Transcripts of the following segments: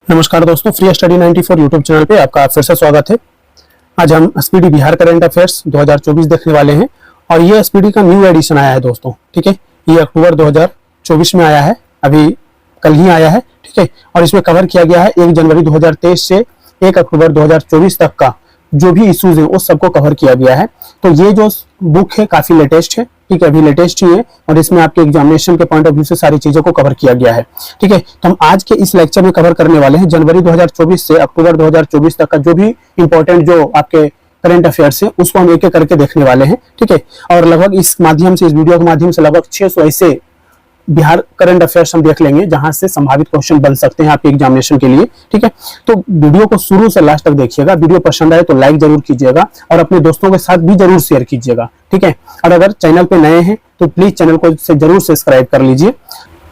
नमस्कार दोस्तों, free study 94 YouTube channel पे आपका फिर से स्वागत है। आज हम स्पीडी बिहार करंट अफेयर्स 2024 देखने वाले हैं और ये स्पीडी का न्यू एडिशन आया है दोस्तों। ठीक है, ये अक्टूबर 2024 में आया है, अभी कल ही आया है। ठीक है, और इसमें कवर किया गया है 1 जनवरी 2023 से 1 अक्टूबर 2024 तक का जो भी इश्यूज है उस सबको कवर किया गया है। तो ये जो बुक है काफी लेटेस्ट है। ठीक है, अभी लेटेस्ट ही है और इसमें आपके एग्जामिनेशन के पॉइंट ऑफ व्यू से सारी चीजों को कवर किया गया है। ठीक है, तो हम आज के इस लेक्चर में कवर करने वाले हैं जनवरी 2024 से अक्टूबर 2024 तक का जो भी इंपॉर्टेंट जो आपके करंट अफेयर्स है उसको हम एक एक करके देखने वाले हैं। ठीक है, और लगभग इस वीडियो के माध्यम से लगभग 600 ऐसे बिहार करंट अफेयर्स हम देख लेंगे जहां से संभावित क्वेश्चन बन सकते हैं आपके एग्जामिनेशन के लिए। ठीक है, तो वीडियो को शुरू से लास्ट तक देखिएगा। वीडियो पसंद आए तो लाइक जरूर कीजिएगा और अपने दोस्तों के साथ भी जरूर शेयर कीजिएगा। ठीक है, और अगर चैनल पे नए हैं तो प्लीज चैनल को जरूर सब्सक्राइब कर लीजिए।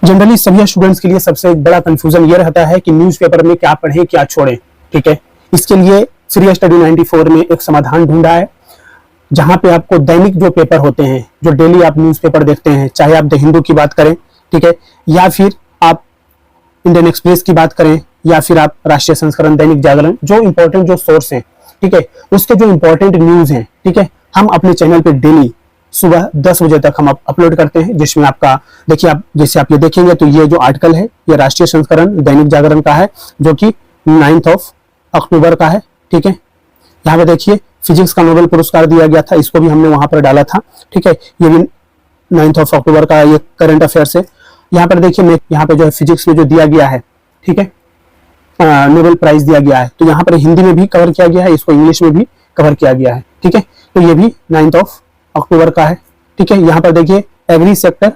जनरली सभी स्टूडेंट्स के लिए सबसे बड़ा कंफ्यूजन ये रहता है कि न्यूज़पेपर में क्या पढ़ें क्या छोड़ें। ठीक है, इसके लिए फ्री स्टडी 94 में एक समाधान ढूंढा है जहां पे आपको दैनिक जो पेपर होते हैं, जो डेली आप न्यूज़पेपर देखते हैं, चाहे आप द हिंदू की बात करें, ठीक है, या फिर आप इंडियन एक्सप्रेस की बात करें, या फिर आप राष्ट्रीय संस्करण, दैनिक जागरण, जो इंपॉर्टेंट जो सोर्स हैं, ठीक है, उसके जो इंपॉर्टेंट न्यूज हैं, ठीक है, हम अपने चैनल पे डेली सुबह 10 बजे तक हम अपलोड करते हैं। जिसमें आपका देखिए, आप जैसे आप ये देखेंगे तो ये जो आर्टिकल है ये राष्ट्रीय संस्करण दैनिक जागरण का है जो कि 9 अक्टूबर का है। ठीक है, यहाँ पे देखिए फिजिक्स का नोबेल पुरस्कार दिया गया था, इसको भी हमने वहां पर डाला था। ठीक है, ये भी 9 अक्टूबर का ये करंट अफेयर्स है। यहाँ पर देखिए, मैं यहाँ पे जो है फिजिक्स में जो दिया गया है, ठीक है, नोबेल प्राइज दिया गया है, तो यहाँ पर हिंदी में भी कवर किया गया है, इसको इंग्लिश में भी कवर किया गया है। ठीक है, तो ये भी 9 अक्टूबर का है। ठीक है, यहाँ पर देखिए एग्री सेक्टर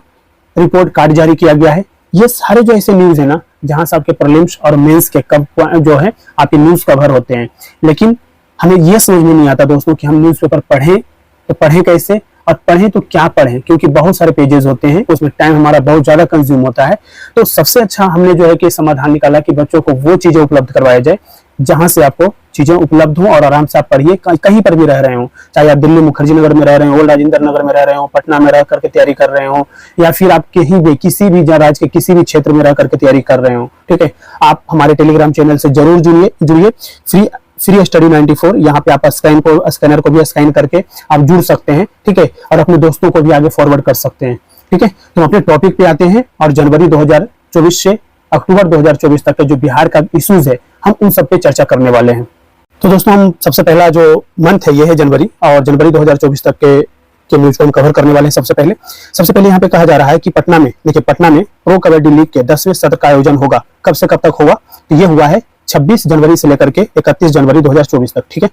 रिपोर्ट कार्ड जारी किया गया है। ये सारे जो ऐसे न्यूज है ना जहां से आपके प्रीलिम्स और मेंस के कब जो है आपके न्यूज कवर होते हैं, लेकिन हमें यह समझ में नहीं आता दोस्तों कि हम न्यूज़पेपर पढ़ें तो पढ़ें कैसे और पढ़ें तो क्या पढ़ें, क्योंकि बहुत सारे पेजेस होते हैं, उसमें टाइम हमारा बहुत ज्यादा कंज्यूम होता है। तो सबसे अच्छा हमने जो है कि समाधान निकाला कि बच्चों को वो चीजें उपलब्ध करवाया जाए जहां से आपको चीजें उपलब्ध हो और आराम से आप पढ़िए, कहीं पर भी रह रहे हो, चाहे आप दिल्ली मुखर्जी नगर में रह रहे हो, राजेंद्र नगर में रह रहे हो, पटना में रह करके तैयारी कर रहे हो, या फिर आप कहीं भी किसी भी राज्य के किसी भी क्षेत्र में रह करके तैयारी कर रहे हो। ठीक है, आप हमारे टेलीग्राम चैनल से जरूर जुड़िए फ्री स्टडी 94। यहाँ पे आप स्कैनर को भी स्कैन करके आप जुड़ सकते हैं। ठीक है, और अपने दोस्तों को भी आगे फॉरवर्ड कर सकते हैं। ठीक है, तो अपने टॉपिक पे आते हैं और जनवरी 2024 से अक्टूबर 2024 तक के जो बिहार का इश्यूज है हम उन सब पे चर्चा करने वाले हैं। तो दोस्तों, हम सबसे पहला जो मंथ है ये है जनवरी, और जनवरी 2024 तक के न्यूज को हम कवर करने वाले हैं। सबसे पहले यहाँ पे कहा जा रहा है कि पटना में, देखिए, पटना में प्रो कबड्डी लीग के 10वें सत्र का आयोजन होगा। कब से कब तक होगा? तो ये हुआ है 26 जनवरी से लेकर के 31 जनवरी 2024 तक। ठीक है,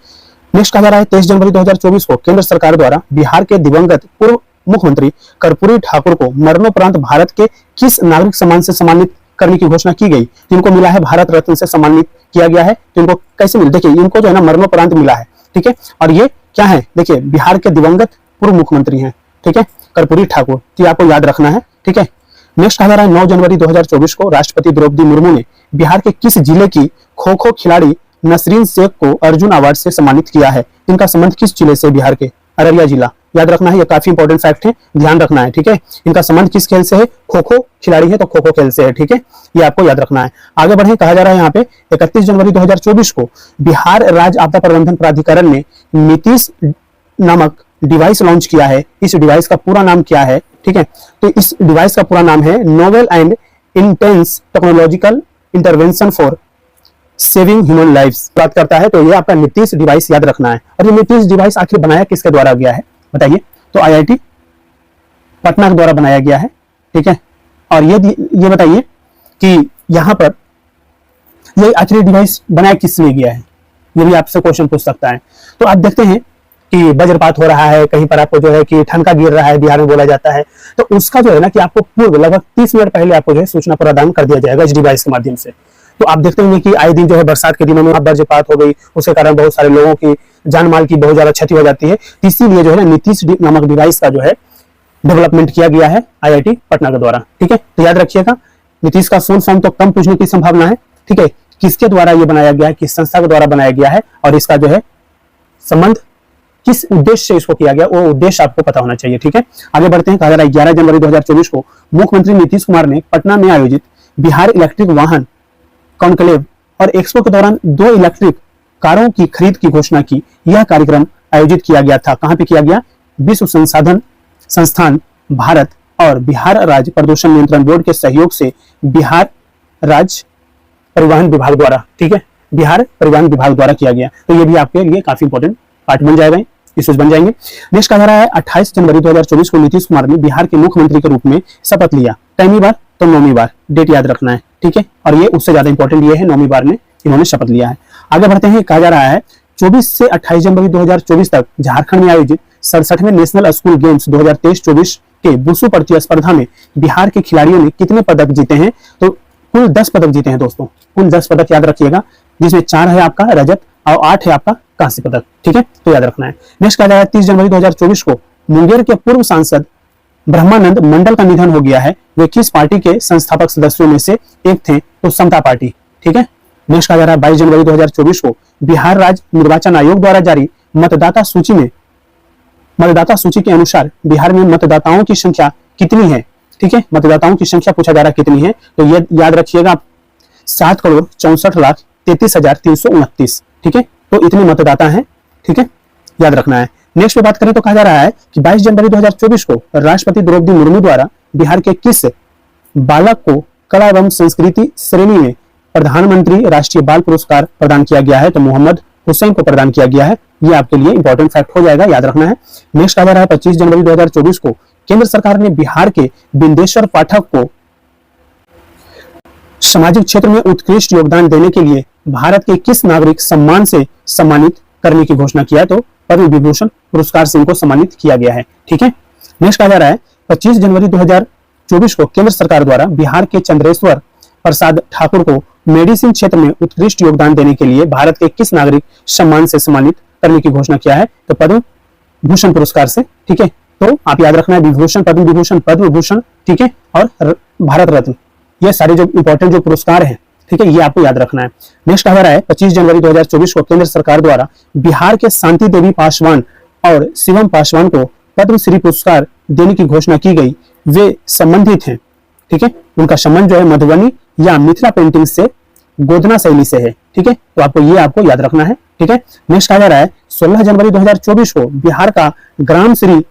नेक्स्ट कहा जा रहा है 23 जनवरी 2024 को केंद्र सरकार द्वारा बिहार के दिवंगत पूर्व मुख्यमंत्री कर्पूरी ठाकुर को मरणोपरांत भारत के किस नागरिक सम्मान से सम्मानित करने की घोषणा की गई? जिनको मिला है भारत रत्न से सम्मानित किया गया है। तो इनको कैसे मिला? देखिए, इनको जो है ना मरणोपरांत मिला है। ठीक है, और ये क्या है? देखिए, बिहार के दिवंगत पूर्व मुख्यमंत्री हैं। ठीक है, कर्पूरी ठाकुर, तो आपको याद रखना है। ठीक है, नेक्स्ट कहा जा रहा है 9 जनवरी 2024 को राष्ट्रपति द्रौपदी मुर्मू ने बिहार के किस जिले की खो खो खिलाड़ी नसरीन शेख को अर्जुन अवार्ड से सम्मानित किया है? इनका संबंध किस जिले से? बिहार के अररिया जिला। याद रखना है, ये काफी इंपॉर्टेंट फैक्ट है, ध्यान रखना है। ठीक है, इनका संबंध किस खेल से है? खो खो खिलाड़ी है तो खो खो खेल से है। ठीक है, ये आपको याद रखना है। आगे बढ़े, कहा जा रहा है यहाँ पे 31 जनवरी 2024 को बिहार राज्य आपदा प्रबंधन प्राधिकरण ने नीतीश नामक डिवाइस लॉन्च किया है। इस डिवाइस का पूरा नाम क्या है? ठीक है, तो इस डिवाइस का पूरा नाम है novel and intense technological intervention for saving human lives बात करता है। तो ये आपका नीतीश डिवाइस याद रखना है। और ये नीतीश डिवाइस आखिर बनाया किसके द्वारा गया है बताइए? तो IIT पटना के द्वारा बनाया गया है। ठीक है, और ये बताइए कि यहाँ पर ये आखिर डिवाइस बनाया किस लिए गया है? ये भी आपसे क्वेश्चन पूछ सकता है। तो आप देखते हैं कि वज्रपात हो रहा है, कहीं पर आपको जो है कि ठनका गिर रहा है, बिहार में बोला जाता है, तो उसका जो है ना कि आपको पूर्व लगभग 30 मिनट पहले आपको जो है सूचना प्रदान कर दिया जाएगा इस डिवाइस के माध्यम से। तो आप देखते होंगे कि आए दिन जो है बरसात के दिनों में वज्रपात हो गई, उसके कारण बहुत सारे लोगों की जान माल की बहुत ज्यादा क्षति हो जाती है। इसीलिए जो है ना नीतीश नामक डिवाइस का जो है डेवलपमेंट किया गया है IIT पटना के द्वारा। ठीक है, तो याद रखिएगा, नीतीश का फुल फॉर्म तो कम पूछने की संभावना है। ठीक है, किसके द्वारा ये बनाया गया है, किस संस्था के द्वारा बनाया गया है, और इसका जो है संबंध किस उद्देश्य से इसको किया गया, वो उद्देश्य आपको पता होना चाहिए। ठीक है, आगे बढ़ते हैं। कहा जा रहा है 11 जनवरी 2024 को मुख्यमंत्री नीतीश कुमार ने पटना में आयोजित बिहार इलेक्ट्रिक वाहन कॉन्क्लेव और एक्सपो के दौरान 2 इलेक्ट्रिक कारों की खरीद की घोषणा की। यह कार्यक्रम आयोजित किया गया था, कहां पे किया गया? विश्व संसाधन संस्थान भारत और बिहार राज्य प्रदूषण नियंत्रण बोर्ड के सहयोग से बिहार राज्य परिवहन विभाग द्वारा, ठीक है, बिहार परिवहन विभाग द्वारा किया गया। तो ये भी आपके लिए काफी इंपॉर्टेंट पार्ट बन जाएगा, इश्यूज बन जाएंगे। नेक्स्ट कहा जा रहा है 28 जनवरी 2024 को नीतीश कुमार ने बिहार के मुख्यमंत्री के रूप में शपथ लिया। पहली बार तो 9वीं बार, डेट याद रखना है, ठीक है। और ये उससे ज्यादा इंपॉर्टेंट ये है 9वीं बार में इन्होंने शपथ लिया है। आगे बढ़ते हैं, कहा जा रहा है 24 से 28 जनवरी 2024 तक झारखंड में आयोजित 67वें नेशनल स्कूल गेम्स 2023-24 के वुशु प्रतिस्पर्धा में बिहार के खिलाड़ियों ने कितने पदक जीते हैं? तो कुल 10 पदक जीते हैं दोस्तों, कुल 10 पदक याद रखिएगा, जिसमें 4 है आपका रजत और 8 है आपका कांस्य पदक, ठीक है, तो याद रखना है। नेक्स्ट कहा जा रहा है 30 जनवरी 2024 को मुंगेर के पूर्व सांसद ब्रह्मानंद मंडल का निधन हो गया है। वे किस पार्टी के संस्थापक सदस्यों में से एक थे? तो समता पार्टी, ठीक है। नेक्स्ट कहा जा रहा है 22 जनवरी 2024 को बिहार राज्य निर्वाचन आयोग द्वारा जारी मतदाता सूची के अनुसार बिहार में मतदाताओं की संख्या कितनी है? ठीक है, मतदाताओं की संख्या पूछा जा रहा है कितनी है, तो ये याद रखिएगा 7,64,33,329, ठीक है, तो इतने मतदाता हैं, ठीक है, याद रखना है। नेक्स्ट पे बात करें तो कहा जा रहा है कि 22 जनवरी 2024 को राष्ट्रपति द्रौपदी मुर्मू द्वारा बिहार के किस बालक को कला एवं संस्कृति श्रेणी में प्रधानमंत्री राष्ट्रीय बाल पुरस्कार प्रदान किया गया है? तो मोहम्मद हुसैन को प्रदान किया गया है। ये आपके लिए इंपॉर्टेंट फैक्ट हो जाएगा, याद रखना है। नेक्स्ट कहा जा रहा है 25 जनवरी 2024 को केंद्र सरकार ने बिहार के बिंदेश्वर पाठक को सामाजिक क्षेत्र में उत्कृष्ट योगदान देने के लिए भारत के किस नागरिक सम्मान से सम्मानित करने की घोषणा किया है? तो पद्म विभूषण पुरस्कार से इनको सम्मानित किया गया है, ठीक है। नेक्स्ट कहा जा रहा है 25 जनवरी 2024 को केंद्र सरकार द्वारा बिहार के चंद्रेश्वर प्रसाद ठाकुर को मेडिसिन क्षेत्र में उत्कृष्ट योगदान देने के लिए भारत के किस नागरिक सम्मान से सम्मानित करने की घोषणा किया है? तो पद्म भूषण पुरस्कार से, ठीक है। तो आप याद रखना है विभूषण, पद्म विभूषण, पद्म भूषण, ठीक है, और भारत रत्न, ये सारे जो इंपॉर्टेंट जो पुरस्कार हैं, ठीक है, ये आपको याद रखना है। नेक्स्ट कहा जा रहा है 25 जनवरी 2024 को केंद्र सरकार द्वारा बिहार के शांति देवी पासवान और शिवम पासवान को पद्मश्री पुरस्कार देने की घोषणा की गई। वे संबंधित हैं, ठीक है, उनका संबंध जो है मधुबनी या मिथिला पेंटिंग से गोदना शैली से है, ठीक है, तो आपको याद रखना है, ठीक है। नेक्स्ट कहा जा रहा है 16 जनवरी 2024 को बिहार का ग्राम श्री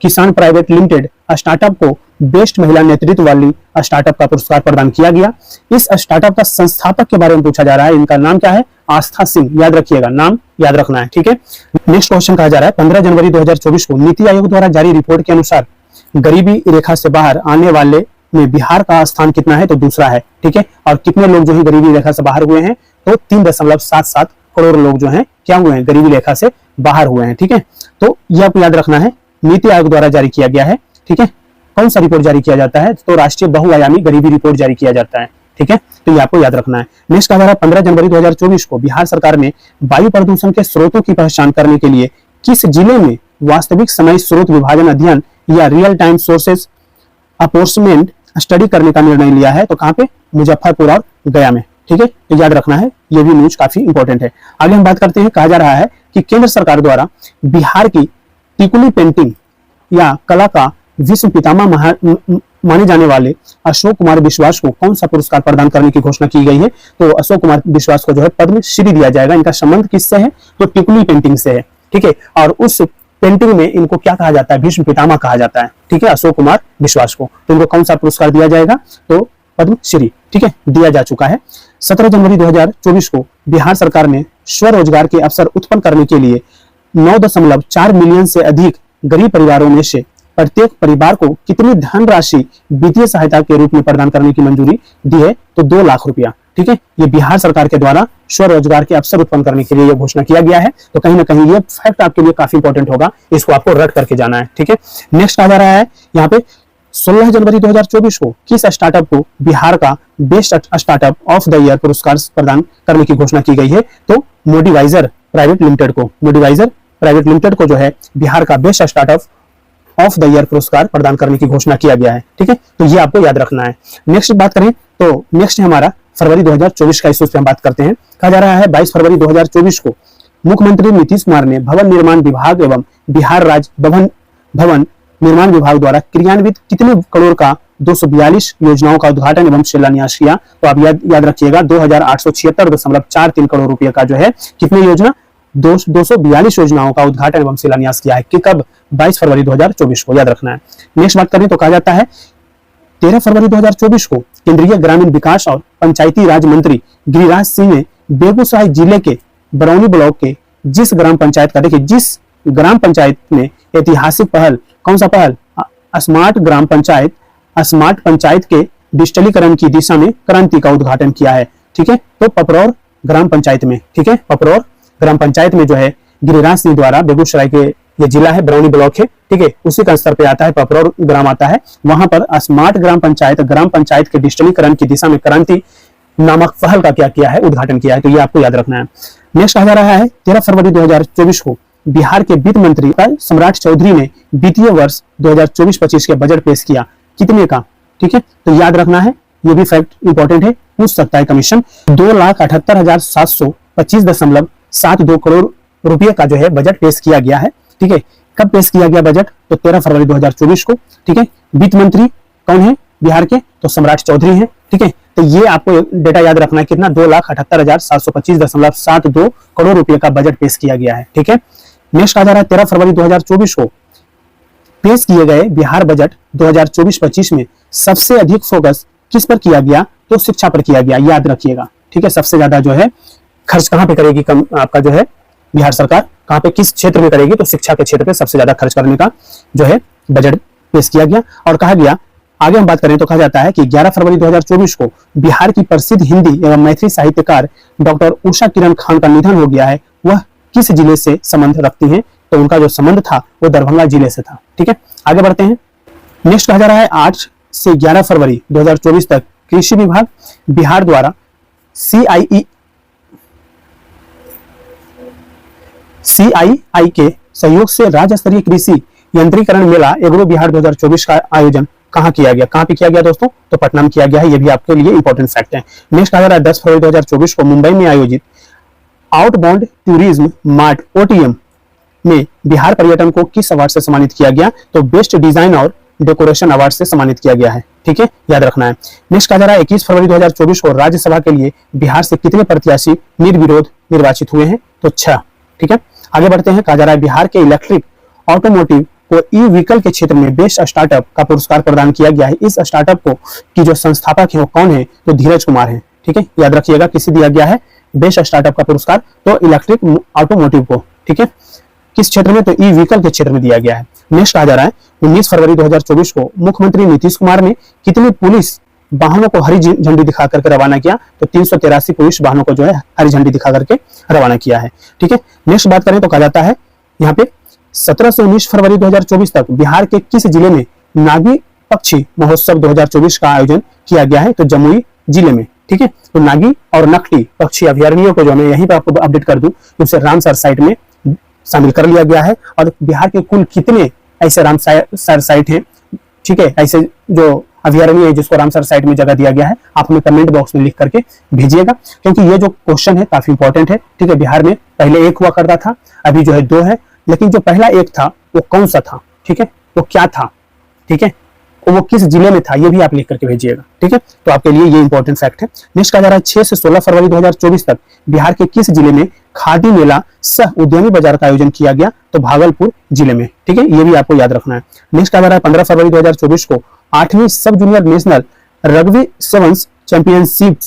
किसान प्राइवेट लिमिटेड स्टार्टअप को बेस्ट महिला नेतृत्व वाली स्टार्टअप का पुरस्कार प्रदान किया गया। इस स्टार्टअप का संस्थापक के बारे में पूछा जा रहा है, इनका नाम क्या है? आस्था सिंह, याद रखिएगा, नाम याद रखना है, ठीक है। नेक्स्ट क्वेश्चन कहा जा रहा है 15 जनवरी 2024 को नीति आयोग द्वारा जारी रिपोर्ट के अनुसार गरीबी रेखा से बाहर आने वाले में बिहार का स्थान कितना है? तो दूसरा है, ठीक है। और कितने लोग जो है गरीबी रेखा से बाहर हुए हैं? तो 3.77 करोड़ लोग जो हैं क्या हुए हैं? गरीबी रेखा से बाहर हुए हैं, ठीक है। तो यह आपको याद रखना है, नीति आयोग द्वारा जारी किया गया है, ठीक है। कौन सा रिपोर्ट जारी किया जाता है? तो राष्ट्रीय बहुआयामी गरीबी रिपोर्ट जारी किया जाता है, ठीक है, तो ये आपको याद रखना है। नेक्स्ट कहा जा रहा है 15 जनवरी 2024 को बिहार सरकार ने वायु प्रदूषण के स्रोतों की पहचान करने के लिए किस जिले में वास्तविक समय स्रोत विभाजन अध्ययन या रियल टाइम सोर्सेज अपोर्समेंट स्टडी करने का निर्णय लिया है? तो कहां पे? मुजफ्फरपुर और गया में, ठीक है, तो याद रखना है, ये भी न्यूज काफी इंपॉर्टेंट है। आगे हम बात करते हैं, कहा जा रहा है कि केंद्र सरकार द्वारा बिहार की टिकुली पेंटिंग या कला का विश्व पितामह माने जाने वाले अशोक कुमार विश्वास को कौन सा पुरस्कार प्रदान करने की घोषणा की गई है? तो अशोक कुमार विश्वास को जो है पद्मश्री दिया जाएगा। इनका संबंध किससे है? तो टिकुली पेंटिंग से है, ठीक है, और उस पेंटिंग में इनको क्या कहा जाता है? भीष्म पितामह कहा जाता है, ठीक है, अशोक कुमार विश्वास को। तो इनको कौन सा पुरस्कार दिया जाएगा? तो पद्मश्री, ठीक है, दिया जा चुका है। 17 जनवरी 2024 को बिहार सरकार ने स्वरोजगार के अवसर उत्पन्न करने के लिए 9.4 मिलियन से अधिक गरीब परिवारों में से प्रत्येक परिवार को कितनी धनराशि वित्तीय सहायता के रूप में प्रदान करने की मंजूरी दी है? तो 2 लाख रुपया, ठीक है। ये बिहार सरकार के द्वारा स्वरोजगार के अवसर उत्पन्न करने के लिए यह घोषणा किया गया है। तो कहीं ना कहीं ये फैक्ट आपके लिए काफी इंपॉर्टेंट होगा, इसको आपको रट करके जाना है, ठीक है। नेक्स्ट आ जा रहा है यहाँ पे 16 जनवरी 2024 को किस स्टार्टअप को बिहार का best startup of the year पुरस्कार प्रदान करने की घोषणा की गई है? तो मोडिवाइजर प्राइवेट लिमिटेड को, मोडिवाइजर प्राइवेट लिमिटेड को जो है बिहार का best startup of the year पुरस्कार प्रदान करने की घोषणा किया गया है, ठीक है, तो ये आपको याद रखना है। नेक्स्ट बात करें तो नेक्स्ट है हमारा फरवरी 2024 का, इस पे हम बात करते हैं। कहा जा रहा है 22 फरवरी 2024 को मुख्यमंत्री नीतीश कुमार ने भवन निर्माण विभाग एवं बिहार राज्य भवन निर्माण विभाग द्वारा क्रियान्वित कितने करोड़ का 242 योजनाओं का उद्घाटन एवं शिलान्यास किया? तो आप याद रखिएगा 2876.43 करोड़ रुपए का जो है कितनी योजना 242 योजनाओं का उद्घाटन एवं शिलान्यास किया है कि कब 22 फरवरी 2024 को, याद रखना है। नेक्स्ट बात करें तो कहा जाता है 13 फरवरी 2024 को केंद्रीय ग्रामीण विकास और पंचायती राज मंत्री गिरिराज सिंह ने बेगूसराय जिले के बरौनी ब्लॉक के जिस ग्राम पंचायत का, देखिए जिस ग्राम पंचायत में ऐतिहासिक पहल, कौन सा पहल, स्मार्ट पंचायत के डिजिटलीकरण की दिशा में क्रांति का उद्घाटन किया है। ठीक है, तो पपरौर ग्राम पंचायत में, ठीक है, पपरौर ग्राम पंचायत में जो है गिरिराज सिंह द्वारा, बेगूसराय के ये जिला है, बरौनी ब्लॉक है, ठीक है, उसी का स्तर पे आता है, पपरौर ग्राम आता है, वहां पर स्मार्ट ग्राम पंचायत के डिजिटलीकरण की दिशा में क्रांति नामक पहल का क्या किया है, उद्घाटन किया है। तो ये आपको याद रखना है। नेक्स्ट कहा जा रहा है 13 फरवरी 2024 को बिहार के वित्त मंत्री सम्राट चौधरी ने वित्तीय वर्ष 2024-25 के बजट पेश किया, कितने का? ठीक है, तो याद रखना है, ये भी फैक्ट इंपॉर्टेंट है, पूछ सकता है कमीशन। 2,78,725.72 करोड़ रुपए का जो है बजट पेश किया गया है। ठीक है, कब पेश किया गया बजट? तो 13 फरवरी 2024 को। ठीक है, वित्त मंत्री कौन है बिहार के? तो सम्राट चौधरी हैं। ठीक है, तो ये आपको डेटा याद रखना है, कितना 2,78,725.72 करोड़ रुपए का बजट पेश किया गया है। ठीक है, नेक्स्ट आ जा रहा है 13 फरवरी 2024 को पेश किए गए बिहार बजट 2024-25 में सबसे अधिक फोकस किस पर किया गया? तो शिक्षा पर किया गया, याद रखिएगा। ठीक है, सबसे ज्यादा जो है खर्च कहां पे करेगी आपका जो है बिहार सरकार, कहां पे, किस क्षेत्र में करेगी? तो शिक्षा के क्षेत्र पे सबसे ज्यादा खर्च करने का जो है बजट पेश किया गया। और कहा गया, आगे हम बात करें तो कहा जाता है कि 11 फरवरी 2024 को बिहार की प्रसिद्ध हिंदी एवं मैथिली साहित्यकार डॉक्टर उषा किरण खान का निधन हो गया है। वह किस जिले से संबंध रखती हैं? तो उनका जो संबंध था वो दरभंगा जिले से था। ठीक है, आगे बढ़ते हैं। नेक्स्ट कहा जा रहा है 8 से 11 फरवरी 2024 तक कृषि विभाग बिहार द्वारा CII के सहयोग से राज्य स्तरीय कृषि यंत्रीकरण मेला एग्रो बिहार 2024 का आयोजन कहां किया गया? कहां पे किया गया दोस्तों? तो पटना में किया गया है। ये भी आपके लिए इंपॉर्टेंट फैक्ट है। नेक्स्ट कहा जा रहा है 10 फरवरी 2024 को मुंबई में आयोजित आउटबाउंड टूरिज्म मार्ट OTM में बिहार पर्यटन को किस अवार्ड से सम्मानित किया गया? तो बेस्ट डिजाइन और डेकोरेशन अवार्ड से सम्मानित किया गया है। ठीक है, याद रखना है। नेक्स्ट कहा जा रहा है 21 फरवरी 2024 को राज्यसभा के लिए बिहार से कितने प्रत्याशी निर्विरोध निर्वाचित हुए हैं? तो 6। ठीक है, आगे बढ़ते हैं। कहा जा रहा है बिहार के इलेक्ट्रिक ऑटोमोटिव को ई व्हीकल के क्षेत्र में बेस्ट स्टार्टअप का पुरस्कार प्रदान किया गया है। इस स्टार्टअप को की जो संस्थापक है वो कौन है? तो धीरज कुमार है। ठीक है, याद रखिएगा, किसे दिया गया है बेस्ट स्टार्टअप का पुरस्कार? तो इलेक्ट्रिक ऑटोमोटिव को। ठीक है, किस क्षेत्र में? तो ई व्हीकल के क्षेत्र में दिया गया है। नेक्स्ट आ जा रहा है 19 फरवरी 2024 को मुख्यमंत्री नीतीश कुमार ने कितने पुलिस वाहनों को हरी झंडी दिखा करके रवाना किया? तो 383 पुलिस वाहनों को जो है हरी झंडी दिखा करके रवाना किया है। ठीक है, नेक्स्ट बात करें तो कहा जाता है यहाँ पे 17 से 19 फरवरी 2024 तक बिहार के किस जिले में नागी पक्षी महोत्सव 2024 का आयोजन किया गया है? तो जमुई जिले में। ठीक है, तो नागी और नकटी पक्षी अभयारण्यों को जो मैं यहीं पर आपको अपडेट कर दूं, उसे रामसर साइट में शामिल कर लिया गया है। और बिहार के कुल कितने ऐसे रामसर साइट हैं, ठीक है, ऐसे जो अभयारण्य है जिसको रामसर साइट में जगह दिया गया है, आप हमें कमेंट बॉक्स में लिख करके भेजिएगा, क्योंकि ये जो क्वेश्चन है काफी इंपॉर्टेंट है। ठीक है, बिहार में पहले 1 हुआ करता था, अभी जो है 2 है, लेकिन जो पहला 1 था वो कौन सा था? ठीक है, वो क्या था? ठीक है, वो किस जिले में था? ये भी आप लिख करके भेजिएगा। ठीक है, तो आपके लिए ये इंपॉर्टेंट फैक्ट है। नेक्स्ट कहा जा रहा है 6 से 16 फरवरी 2024 तक बिहार के किस जिले में खादी मेला सह उद्यमी बाजार का आयोजन किया गया? तो भागलपुर जिले में। ठीक है, ये भी आपको याद रखना है। नेक्स्ट कहा जा रहा है 15 फरवरी 2024 को 8वीं सब junior national rugby sevens championship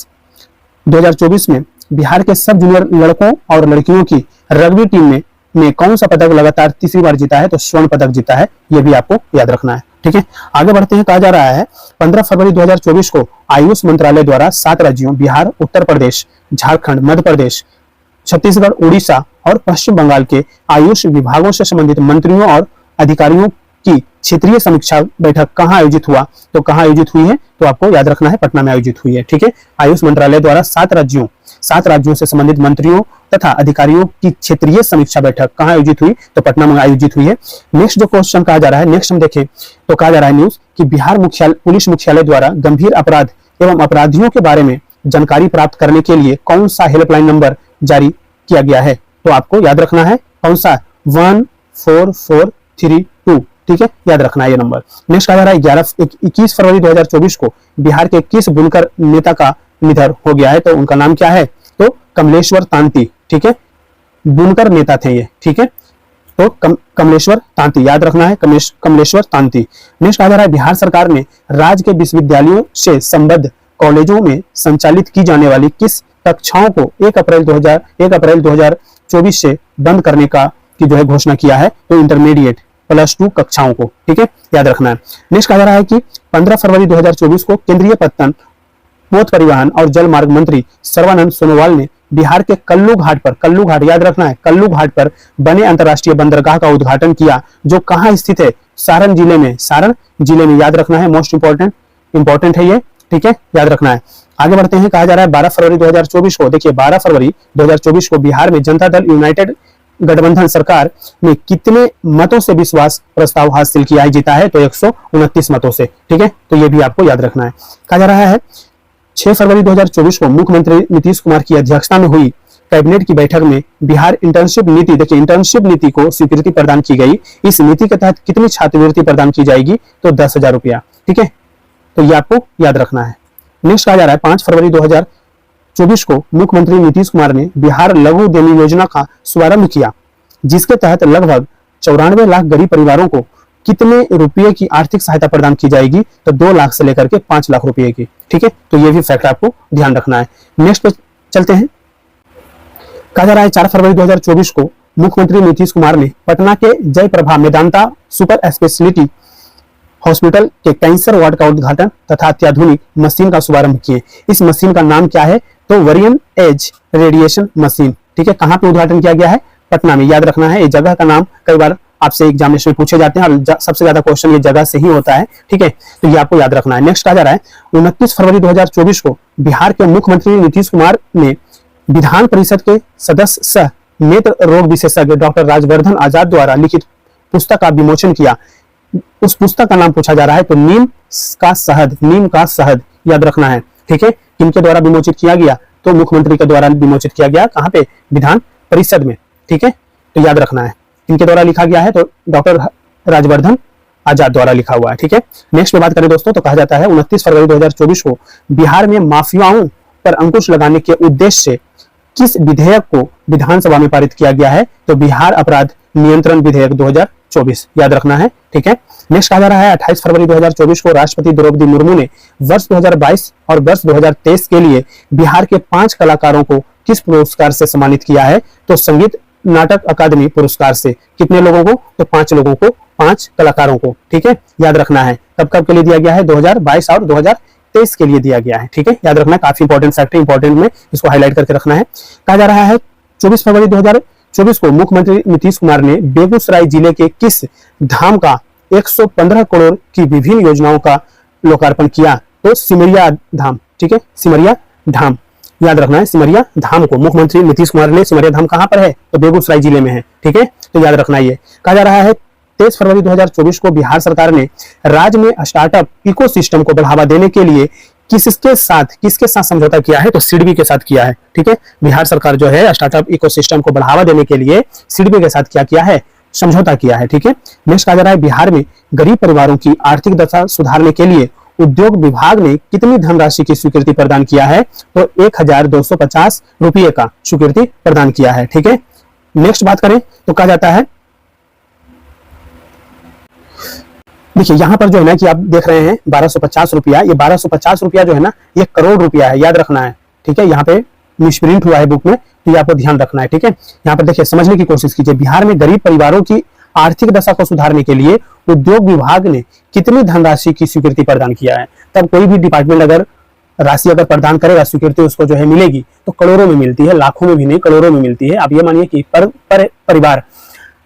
2024 में बिहार के सब जूनियर लड़कों और लड़कियों की रग्बी टीम ने कौन सा पदक लगातार तीसरी बार जीता है? तो स्वर्ण पदक जीता है। ये भी आपको याद रखना है। ठीक है, आगे बढ़ते हैं। कहा जा रहा है 15 फरवरी 2024 को आयुष मंत्रालय द्वारा 7 राज्यों बिहार, उत्तर प्रदेश, झारखंड, मध्य प्रदेश, छत्तीसगढ़, उड़ीसा और पश्चिम बंगाल के आयुष विभागों से संबंधित मंत्रियों और अधिकारियों की क्षेत्रीय समीक्षा बैठक कहां आयोजित हुआ? तो कहां आयोजित हुई है? तो आपको याद रखना है, पटना में आयोजित हुई है। ठीक है, आयुष मंत्रालय द्वारा 7 राज्यों से संबंधित मंत्रियों तथा अधिकारियों की क्षेत्रीय समीक्षा बैठक कहां आयोजित हुई? तो पटना में आयोजित हुई है। नेक्स्ट जो क्वेश्चन कहा जा रहा है, नेक्स्ट हम देखें तो कहा जा रहा है न्यूज कि बिहार पुलिस मुख्यालय द्वारा गंभीर अपराध एवं अपराधियों के बारे में जानकारी प्राप्त करने के लिए कौन सा हेल्पलाइन नंबर जारी किया गया है? तो आपको याद रखना है कौन सा? 1442। ठीक है, याद रखना है ये नंबर। नेक्स्ट आ जा रहा है 21 फरवरी 2024 को बिहार के किस बुनकर नेता का निधन हो गया है? तो उनका नाम क्या है? तो कमलेश्वर तांती, ठीक है, बुनकर नेता थे ये, ठीक है, तो कमलेश्वर तांती याद रखना है, कमलेश्वर तांती। नेक्स्ट आ जा रहा है बिहार सरकार ने राज्य के विश्वविद्यालयों से संबद्ध कॉलेजों में संचालित की जाने वाली किस कक्षाओं को 1 अप्रैल 2024 से बंद करने का की जो है घोषणा किया है? तो इंटरमीडिएट +2 कक्षाओं को, ठीक है, याद रखना है। नेक्स्ट आ जा रहा है कि 15 फरवरी 2024 को केंद्रीय पोत परिवहन और जल मार्ग मंत्री सर्बानंद सोनोवाल ने बिहार के कल्लू घाट याद रखना है, कल्लू घाट पर बने अंतरराष्ट्रीय बंदरगाह का उद्घाटन किया, जो कहां स्थित है? सारण जिले में, याद रखना है, मोस्ट इंपॉर्टेंट है ये, ठीक है, याद रखना है। आगे बढ़ते हैं, कहा जा रहा है 12 फरवरी 2024 को, देखिए 12 फरवरी 2024 को बिहार में जनता दल यूनाइटेड गठबंधन सरकार ने कितने मतों से विश्वास प्रस्ताव हासिल किया है, जीता है? तो 129 मतों से, ठीक है, तो ये भी आपको याद रखना है। कहा जा रहा है 6 फरवरी 2024 को मुख्यमंत्री नीतीश कुमार की अध्यक्षता में हुई कैबिनेट की बैठक में बिहार इंटर्नशिप नीति, देखिए इंटर्नशिप नीति को स्वीकृति प्रदान की गई। इस नीति के तहत कितनी छात्रवृत्ति प्रदान की जाएगी? तो 10,000 रुपया, ठीक है, तो ये आपको याद रखना है। नेक्स्ट कहा जा रहा है 5 फरवरी 2024 को मुख्यमंत्री नीतीश कुमार ने बिहार लघु उद्यमी योजना का शुभारंभ किया, जिसके तहत लगभग 94 लाख गरीब परिवारों को कितने रुपए की आर्थिक सहायता प्रदान की जाएगी? तो 2 लाख से लेकर के 5 लाख रुपए की, ठीक है, तो ये भी फैक्ट आपको ध्यान रखना है। नेक्स्ट पे चलते हैं, कहा जा रहा है 4 फरवरी 2024 को मुख्यमंत्री नीतीश कुमार ने पटना के Jayaprabha Medanta super speciality hospital के कैंसर वार्ड का उद्घाटन तथा अत्याधुनिक मशीन का शुभारंभ किए। इस मशीन का नाम क्या है? तो वेरिएंट एज रेडिएशन मशीन, ठीक है, कहां पे उद्घाटन किया गया है? पटना में, याद रखना है। ये जगह का नाम कई बार आपसे एग्जामिनेशन में पूछे जाते हैं और सबसे ज्यादा क्वेश्चन ये जगह से ही होता है, ठीक है, तो ये आपको याद रखना है। नेक्स्ट आ जा रहा है 29 फरवरी 2024 को बिहार के मुख्यमंत्री नीतीश कुमार ने विधान परिषद के सदस्य सह नेत्र रोग विशेषज्ञ डॉक्टर राजवर्धन आजाद द्वारा लिखित पुस्तक का विमोचन किया। उस पुस्तक का नाम पूछा जा रहा है, तो नीम का शहद, याद रखना है, ठीक है, किनके द्वारा विमोचित किया गया? तो मुख्यमंत्री के द्वारा विमोचित किया गया। कहां पे? विधान परिषद में, ठीक है, तो याद रखना है किनके द्वारा लिखा गया है? तो डॉक्टर राजवर्धन आजाद द्वारा लिखा हुआ है, ठीक है। नेक्स्ट में बात करें दोस्तों, तो कहा जाता है 29 फरवरी 2024 को बिहार में माफियाओं पर अंकुश लगाने के उद्देश्य से किस विधेयक को विधानसभा में पारित किया गया है? तो बिहार अपराध नियंत्रण विधेयक 2024, याद रखना है, ठीक है। नेक्स्ट कहा जा रहा है 28 फरवरी 2024 को राष्ट्रपति द्रौपदी मुर्मू ने वर्ष 2022 और वर्ष 2023 के लिए बिहार के 5 कलाकारों को किस पुरस्कार से सम्मानित किया है? तो संगीत नाटक अकादमी पुरस्कार से। कितने लोगों को? तो 5 लोगों को, 5 कलाकारों को, ठीक है, याद रखना है। कब कब के लिए दिया गया है? 2022 और 2023 के लिए दिया गया है, ठीक है, याद रखना है। काफी इंपॉर्टेंट फैक्ट है, इंपॉर्टेंट में इसको हाईलाइट करके रखना है। कहा जा रहा है 24 फरवरी 2024 को मुख्यमंत्री नीतीश कुमार ने बेगूसराय जिले के किस धाम का 115 करोड़ की विभिन्न योजनाओं का लोकार्पण किया? तो सिमरिया धाम, ठीक है, सिमरिया धाम, याद रखना है। सिमरिया धाम को मुख्यमंत्री नीतीश कुमार ने, सिमरिया धाम कहां पर है? तो बेगूसराय जिले में है, ठीक है, तो याद रखना है ये। कहा जा रहा है 23 फरवरी 2024 को बिहार सरकार ने राज्य में स्टार्टअप इकोसिस्टम को बढ़ावा देने के लिए किसके साथ समझौता किया है? तो सिडबी के साथ किया है, ठीक है। बिहार सरकार जो है स्टार्टअप इकोसिस्टम को बढ़ावा देने के लिए सिडबी के साथ क्या किया है? समझौता किया है, ठीक है। नेक्स्ट कहा जा रहा है बिहार में गरीब परिवारों की आर्थिक दशा सुधारने के लिए उद्योग विभाग ने कितनी धनराशि की स्वीकृति प्रदान किया है? तो 1250 रुपये का स्वीकृति प्रदान किया है, ठीक है। नेक्स्ट बात करें तो कहा जाता है, देखिए यहां पर जो है ना कि आप देख रहे हैं 1250 रुपया, ये 1250 रुपया जो है ना ये करोड़ रुपया है, याद रखना है, ठीक है। यहाँ पे मिसप्रिंट हुआ है बुक में, तो ये आपको ध्यान रखना है, ठीक है। यहाँ पर देखिए समझने की कोशिश कीजिए, बिहार में गरीब परिवारों की आर्थिक दशा को सुधारने के लिए उद्योग विभाग ने कितनी धनराशि की स्वीकृति प्रदान किया है? तब कोई भी डिपार्टमेंट अगर राशि अगर प्रदान करेगा, स्वीकृति उसको जो है मिलेगी, तो करोड़ों में मिलती है, लाखों में भी नहीं, करोड़ों में मिलती है। आप ये मानिए कि पर परिवार,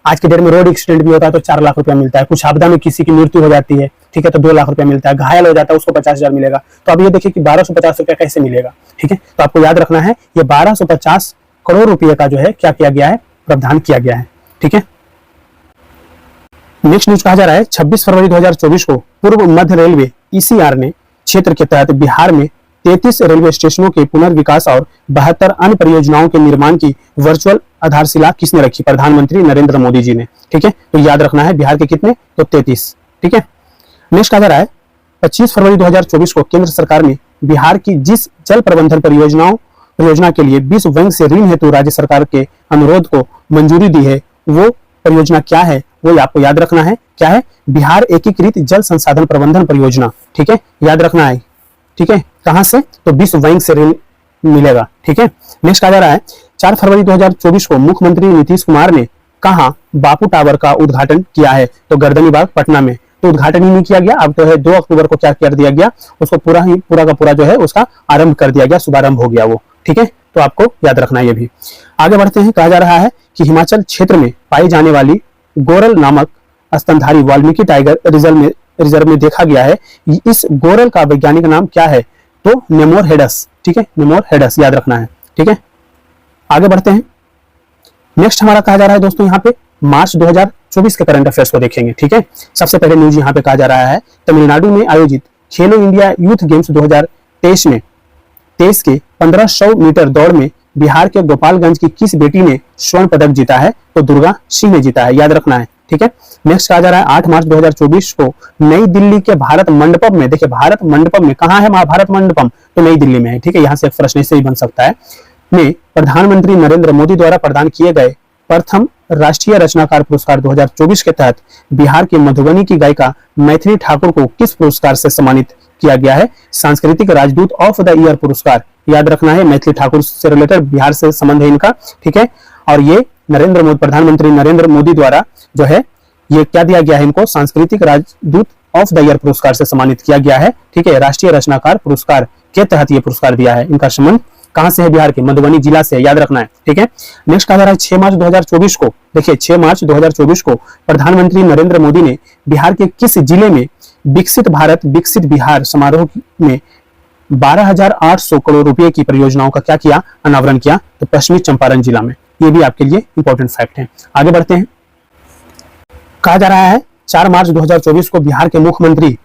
आज के डेट में रोड एक्सीडेंट भी होता है तो 4 लाख रुपया मिलता है, कुछ आपदा में किसी की मृत्यु हो जाती है, ठीक है, तो 2 लाख रुपया मिलता है, घायल हो जाता है उसको 50,000 मिलेगा। तो अब ये देखिए कि 1250 रुपया कैसे मिलेगा, ठीक है। तो आपको याद रखना है ये 1250 करोड़ रुपये का जो है क्या किया गया है? प्रावधान किया गया है, ठीक है। नेक्स्ट न्यूज कहा जा रहा है 26 फरवरी 2024 को पूर्व मध्य रेलवे ईसीआर ने क्षेत्र के तहत बिहार में 33 रेलवे स्टेशनों के पुनर्विकास और 72 अन्य परियोजनाओं के निर्माण की वर्चुअल आधारशिला किसने रखी? प्रधानमंत्री नरेंद्र मोदी जी ने। ठीक है, तो याद रखना है बिहार के कितने, तो 33। ठीक है, नेक्स्ट आ जा रहा है 25 फरवरी 2024 को केंद्र सरकार ने बिहार की जिस जल प्रबंधन परियोजना के लिए विश्व बैंक से ऋण हेतु राज्य सरकार के अनुरोध को मंजूरी दी है, वो परियोजना क्या है? वो आपको याद रखना है। क्या है? बिहार एकीकृत जल संसाधन प्रबंधन परियोजना। ठीक है, याद रखना है। ठीक है, कहां से? तो विश्व बैंक से ऋण मिलेगा। ठीक है, नेक्स्ट आ जा रहा है 4 फरवरी 2024 को मुख्यमंत्री नीतीश कुमार ने कहा बापू टावर का उद्घाटन किया है? तो गर्दनीबाग पटना में। तो उद्घाटन ही नहीं किया गया, अब तो है 2 अक्टूबर को क्या कर दिया गया, उसको पूरा का पूरा जो है उसका आरंभ कर दिया गया, शुभारंभ हो गया वो। ठीक है, तो आपको याद रखना है ये भी। आगे बढ़ते हैं, कहा जा रहा है कि हिमाचल क्षेत्र में पाई जाने वाली गोरल नामक स्तनधारी वाल्मीकि टाइगर रिजर्व में देखा गया है। इस गोरल का वैज्ञानिक नाम क्या है? तो नेमोर हेडस। ठीक है, नेमोर हेडस याद रखना है। ठीक है, आगे बढ़ते हैं। नेक्स्ट हमारा कहा जा रहा है दोस्तों यहाँ पे मार्च 2024 के करंट अफेयर्स को देखेंगे। ठीक है, सबसे पहले न्यूज यहाँ पे कहा जा रहा है तमिलनाडु में आयोजित खेलो इंडिया यूथ गेम्स 2023 में देश के 1500 मीटर दौड़ में बिहार के गोपालगंज की किस बेटी ने स्वर्ण पदक जीता है? तो दुर्गा सिंह ने जीता है, याद रखना है। ठीक है, नेक्स्ट कहा जा रहा है 8 मार्च 2024 को नई दिल्ली के भारत मंडपम में, देखिए भारत मंडपम में कहां है भारत मंडपम? तो नई दिल्ली में है। ठीक है, यहां से एक प्रश्न इससे ही बन सकता है। में प्रधानमंत्री नरेंद्र मोदी द्वारा प्रदान किए गए प्रथम राष्ट्रीय रचनाकार पुरस्कार 2024 के तहत बिहार के मधुबनी की गायिका मैथिली ठाकुर को किस पुरस्कार से सम्मानित किया गया है? सांस्कृतिक राजदूत ऑफ द ईयर पुरस्कार। याद रखना है, मैथिली ठाकुर से रिलेटेड बिहार से संबंध है इनका। ठीक है, और ये प्रधानमंत्री नरेंद्र मोदी द्वारा जो है ये क्या दिया गया है इनको? सांस्कृतिक राजदूत ऑफ द ईयर पुरस्कार से सम्मानित किया गया है। ठीक है, राष्ट्रीय रचनाकार पुरस्कार के तहत ये पुरस्कार दिया है। इनका संबंध कहां से है? बिहार के मधुबनी जिला से, याद रखना है। ठीक है, नेक्स्ट कहा जा रहा है 6 मार्च 2024 को, देखिए 6 मार्च 2024 को प्रधानमंत्री नरेंद्र मोदी ने बिहार के किस जिले में विकसित भारत विकसित बिहार समारोह में 12,800 करोड़ रुपए की परियोजनाओं का क्या किया? अनावरण किया? तो पश्चिमी चंपारण जिला में। ये भी आपके लिए इंपॉर्टेंट फैक्ट है। आगे बढ़ते हैं, कहा जा रहा है 4 मार्च 2024 को बिहार के मुख्यमंत्री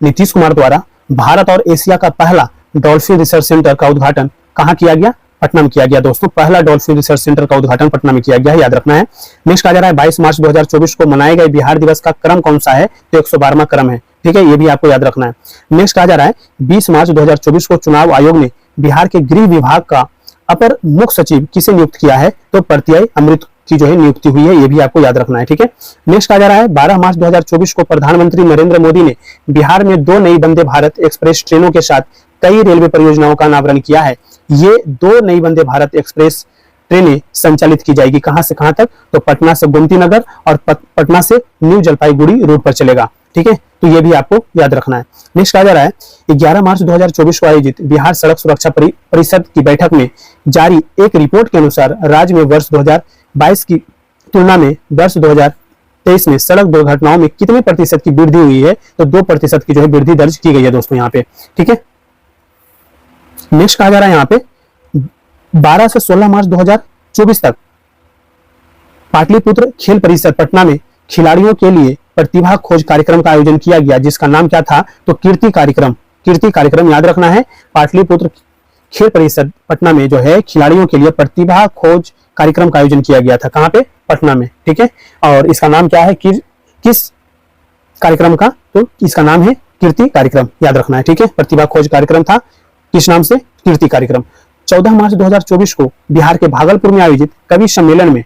नीतीश कुमार द्वारा भारत और एशिया का पहला डॉल्फिन रिसर्च सेंटर का उद्घाटन कहां किया गया? पटना में किया गया दोस्तों। पहला डॉल्फिन रिसर्च सेंटर का उद्घाटन पटना में किया गया है, याद रखना है। नेक्स्ट कहा जा रहा है 22 मार्च 2024 को मनाए गए बिहार दिवस का क्रम कौन सा है? तो 112वां क्रम है। ठीक है, ये भी आपको याद रखना है। नेक्स्ट कहा जा रहा है 20 मार्च 2024 को चुनाव आयोग ने बिहार के गृह विभाग का अपर मुख्य सचिव किसे नियुक्त किया है? तो प्रत्यय अमृत की जो है नियुक्ति हुई है, ये भी आपको याद रखना है। ठीक है, नेक्स्ट कहा जा रहा है 12 मार्च 2024 को प्रधानमंत्री नरेंद्र मोदी ने बिहार में 2 नई वंदे भारत एक्सप्रेस ट्रेनों के साथ कई रेलवे परियोजनाओं का अनावरण किया है। ये 2 नई वंदे भारत एक्सप्रेस ट्रेनें संचालित की जाएगी कहां से कहां तक? तो पटना से गोमती नगर और पटना से न्यू जलपाईगुड़ी रूट पर चलेगा। ठीक है, तो ये भी आपको याद रखना है। नेक्स्ट कहा जा रहा है 11 मार्च 2024 को आयोजित बिहार सड़क सुरक्षा परिषद की बैठक में जारी एक रिपोर्ट के अनुसार राज्य में वर्ष 2022 की तुलना में वर्ष 2023 में सड़क दुर्घटनाओं में कितने प्रतिशत की वृद्धि हुई है? तो 2% की जो है वृद्धि दर्ज की गई है दोस्तों यहाँ पे। ठीक है, नेक्स्ट कहा जा रहा है यहाँ पे 12 से 16 मार्च 2024 तक पाटलिपुत्र खेल परिषद पटना में खिलाड़ियों के लिए प्रतिभा खोज कार्यक्रम का आयोजन किया गया, जिसका नाम क्या था? तो कीर्ति कार्यक्रम याद रखना है। पाटलिपुत्र खेल परिषद पटना में जो है खिलाड़ियों के लिए प्रतिभा खोज कार्यक्रम का आयोजन किया गया था। कहां पे? पटना में। ठीक है, और इसका नाम क्या है? किस कार्यक्रम का? तो इसका नाम है कीर्ति कार्यक्रम, याद रखना है। ठीक है, प्रतिभा खोज कार्यक्रम था, किस नाम से? कीर्ति कार्यक्रम। 14 मार्च 2024 को बिहार के भागलपुर में आयोजित कवि सम्मेलन में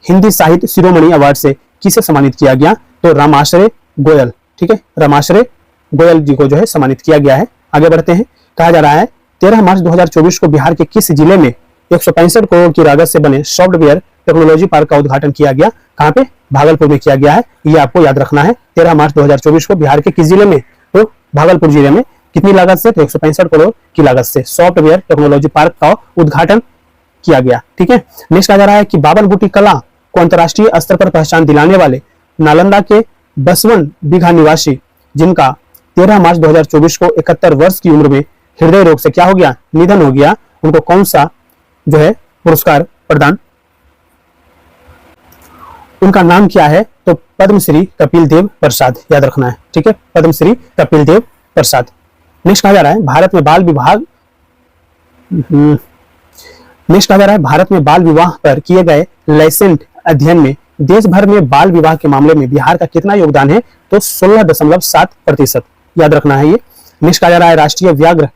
हिंदी साहित्य शिरोमणि अवार्ड से किसे सम्मानित किया गया? तो रामाश्रय गोयल। ठीक है, रामाश्रय गोयल जी को जो है सम्मानित किया गया है। आगे बढ़ते हैं, कहा जा रहा है 13 मार्च 2024 को बिहार के किस जिले में 165 करोड़ की लागत से बने सॉफ्टवेयर टेक्नोलॉजी पार्क का उद्घाटन किया गया? कहां पे? भागलपुर में किया गया है, ये आपको याद रखना है। 13 मार्च 2024 को बिहार के किस जिले में? तो भागलपुर जिले में। कितनी लागत से? तो 165 करोड़ की लागत से सॉफ्टवेयर टेक्नोलॉजी पार्क का उद्घाटन किया गया। ठीक है, नेक्स्ट आ जा रहा है कि बावन बूटी कला को अंतरराष्ट्रीय स्तर पर पहचान दिलाने वाले नालंदा के 52 बीघा निवासी जिनका 13 मार्च 2024 को 71 वर्ष की उम्र में हृदय रोग से क्या हो गया? निधन हो गया, उनको कौन सा जो है पुरस्कार प्रदान? उनका नाम क्या है? तो पद्मश्री कपिल देव प्रसाद, याद रखना है। ठीक है, पद्मश्री कपिल देव प्रसाद। नेक्स्ट कहा जा रहा है भारत में बाल विभाग नेक्स्ट कहा जा रहा है भारत में बाल विवाह पर किए गए लाइसेंट अध्ययन में देश भर में बाल विवाह के मामले में बिहार का कितना योगदान है? तो 16.7%। याद रखना है ये। नेक्स्ट कहा जा रहा है राष्ट्रीय व्याघ्र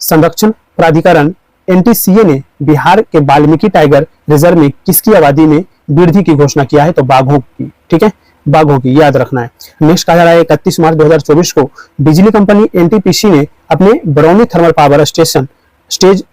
संरक्षण प्राधिकरण NTCA ने बिहार के वाल्मीकि टाइगर रिजर्व में किसकी आबादी में वृद्धि की घोषणा किया है? तो बाघों की। ठीक है, बाघों की, याद रखना है। नेक्स्ट कहा जा रहा है 31 मार्च 2024 को बिजली कंपनी NTPC ने अपने Barauni thermal power station stage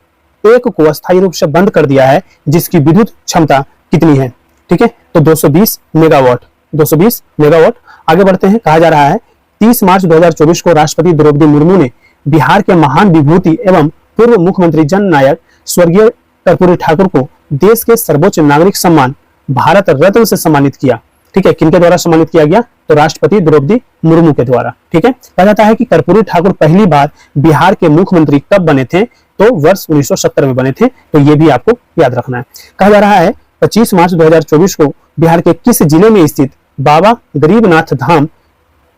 1 को अस्थायी रूप से बंद कर दिया है, जिसकी विद्युत क्षमता कितनी है? ठीक है, तो 220 मेगावाट। 220 मेगावाट। आगे बढ़ते हैं। कहा जा रहा है 30 मार्च 2024 को राष्ट्रपति द्रौपदी मुर्मू ने बिहार के महान विभूति एवं पूर्व मुख्यमंत्री जननायक स्वर्गीय कर्पूरी ठाकुर को देश के सर्वोच्च नागरिक सम्मान भारत रत्न से सम्मानित किया। ठीक है, किनके द्वारा सम्मानित किया गया? तो राष्ट्रपति द्रौपदी मुर्मू के द्वारा। ठीक है, कहा जाता है कि कर्पूरी ठाकुर पहली बार बिहार के मुख्यमंत्री कब बने थे? तो वर्ष 1970 में बने थे। तो ये भी आपको याद रखना है। कहा जा रहा है 25 मार्च 2024 को बिहार के किस जिले में स्थित बाबा गरीबनाथ धाम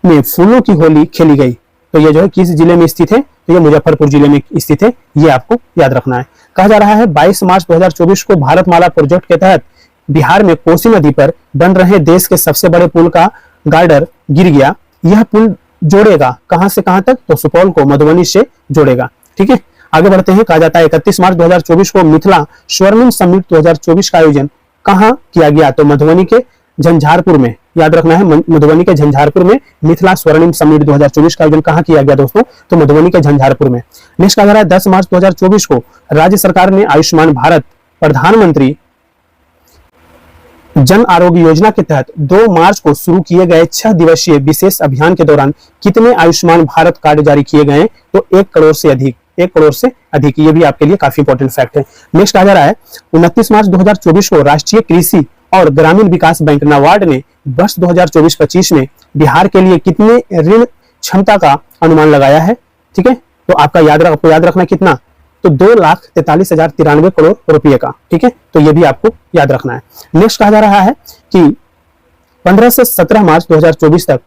में फूलों की होली खेली गई? तो ये जो है किस जिले में स्थित है? तो ये मुजफ्फरपुर जिले में स्थित है। ये आपको याद रखना है। कहा जा रहा है 22 मार्च 2024 को भारतमाला प्रोजेक्ट के तहत बिहार में कोसी नदी पर बन रहे देश के सबसे बड़े पुल का गार्डर गिर गया। यह पुल जोड़ेगा कहां से कहां तक? तो सुपौल को मधुबनी से जोड़ेगा। ठीक है, आगे बढ़ते हैं। कहा जाता है 31 मार्च 2024 को मिथिला स्वर्णिम समिट 2024 का आयोजन कहां किया गया? तो मधुबनी के झंझारपुर में। याद रखना है, मधुबनी के झंझारपुर में मिथिला स्वर्णिम समिट 2024 का आयोजन कहां किया गया दोस्तों? तो मधुबनी के झंझारपुर में। नेक्स्ट कहा जा रहा है 10 मार्च 2024 को राज्य सरकार ने आयुष्मान भारत प्रधानमंत्री जन आरोग्य योजना के तहत 2 मार्च को शुरू किए गए 6 दिवसीय विशेष अभियान के दौरान कितने आयुष्मान भारत कार्ड जारी किए गए? तो 1 करोड़ से अधिक। 1 करोड़ से अधिक। ये भी आपके लिए काफी इंपॉर्टेंट फैक्ट है। नेक्स्ट कहा जा रहा है 29 मार्च 2024 को राष्ट्रीय कृषि और ग्रामीण विकास बैंक नाबार्ड ने वर्ष 2024-25 में बिहार के लिए कितने ऋण क्षमता का अनुमान लगाया है? ठीक है, तो आपको याद रखना कितना? तो 2,43,093 करोड़ रुपए का। ठीक है, तो ये भी आपको याद रखना है। नेक्स्ट कहा जा रहा है कि 15 से 17 मार्च 2024 तक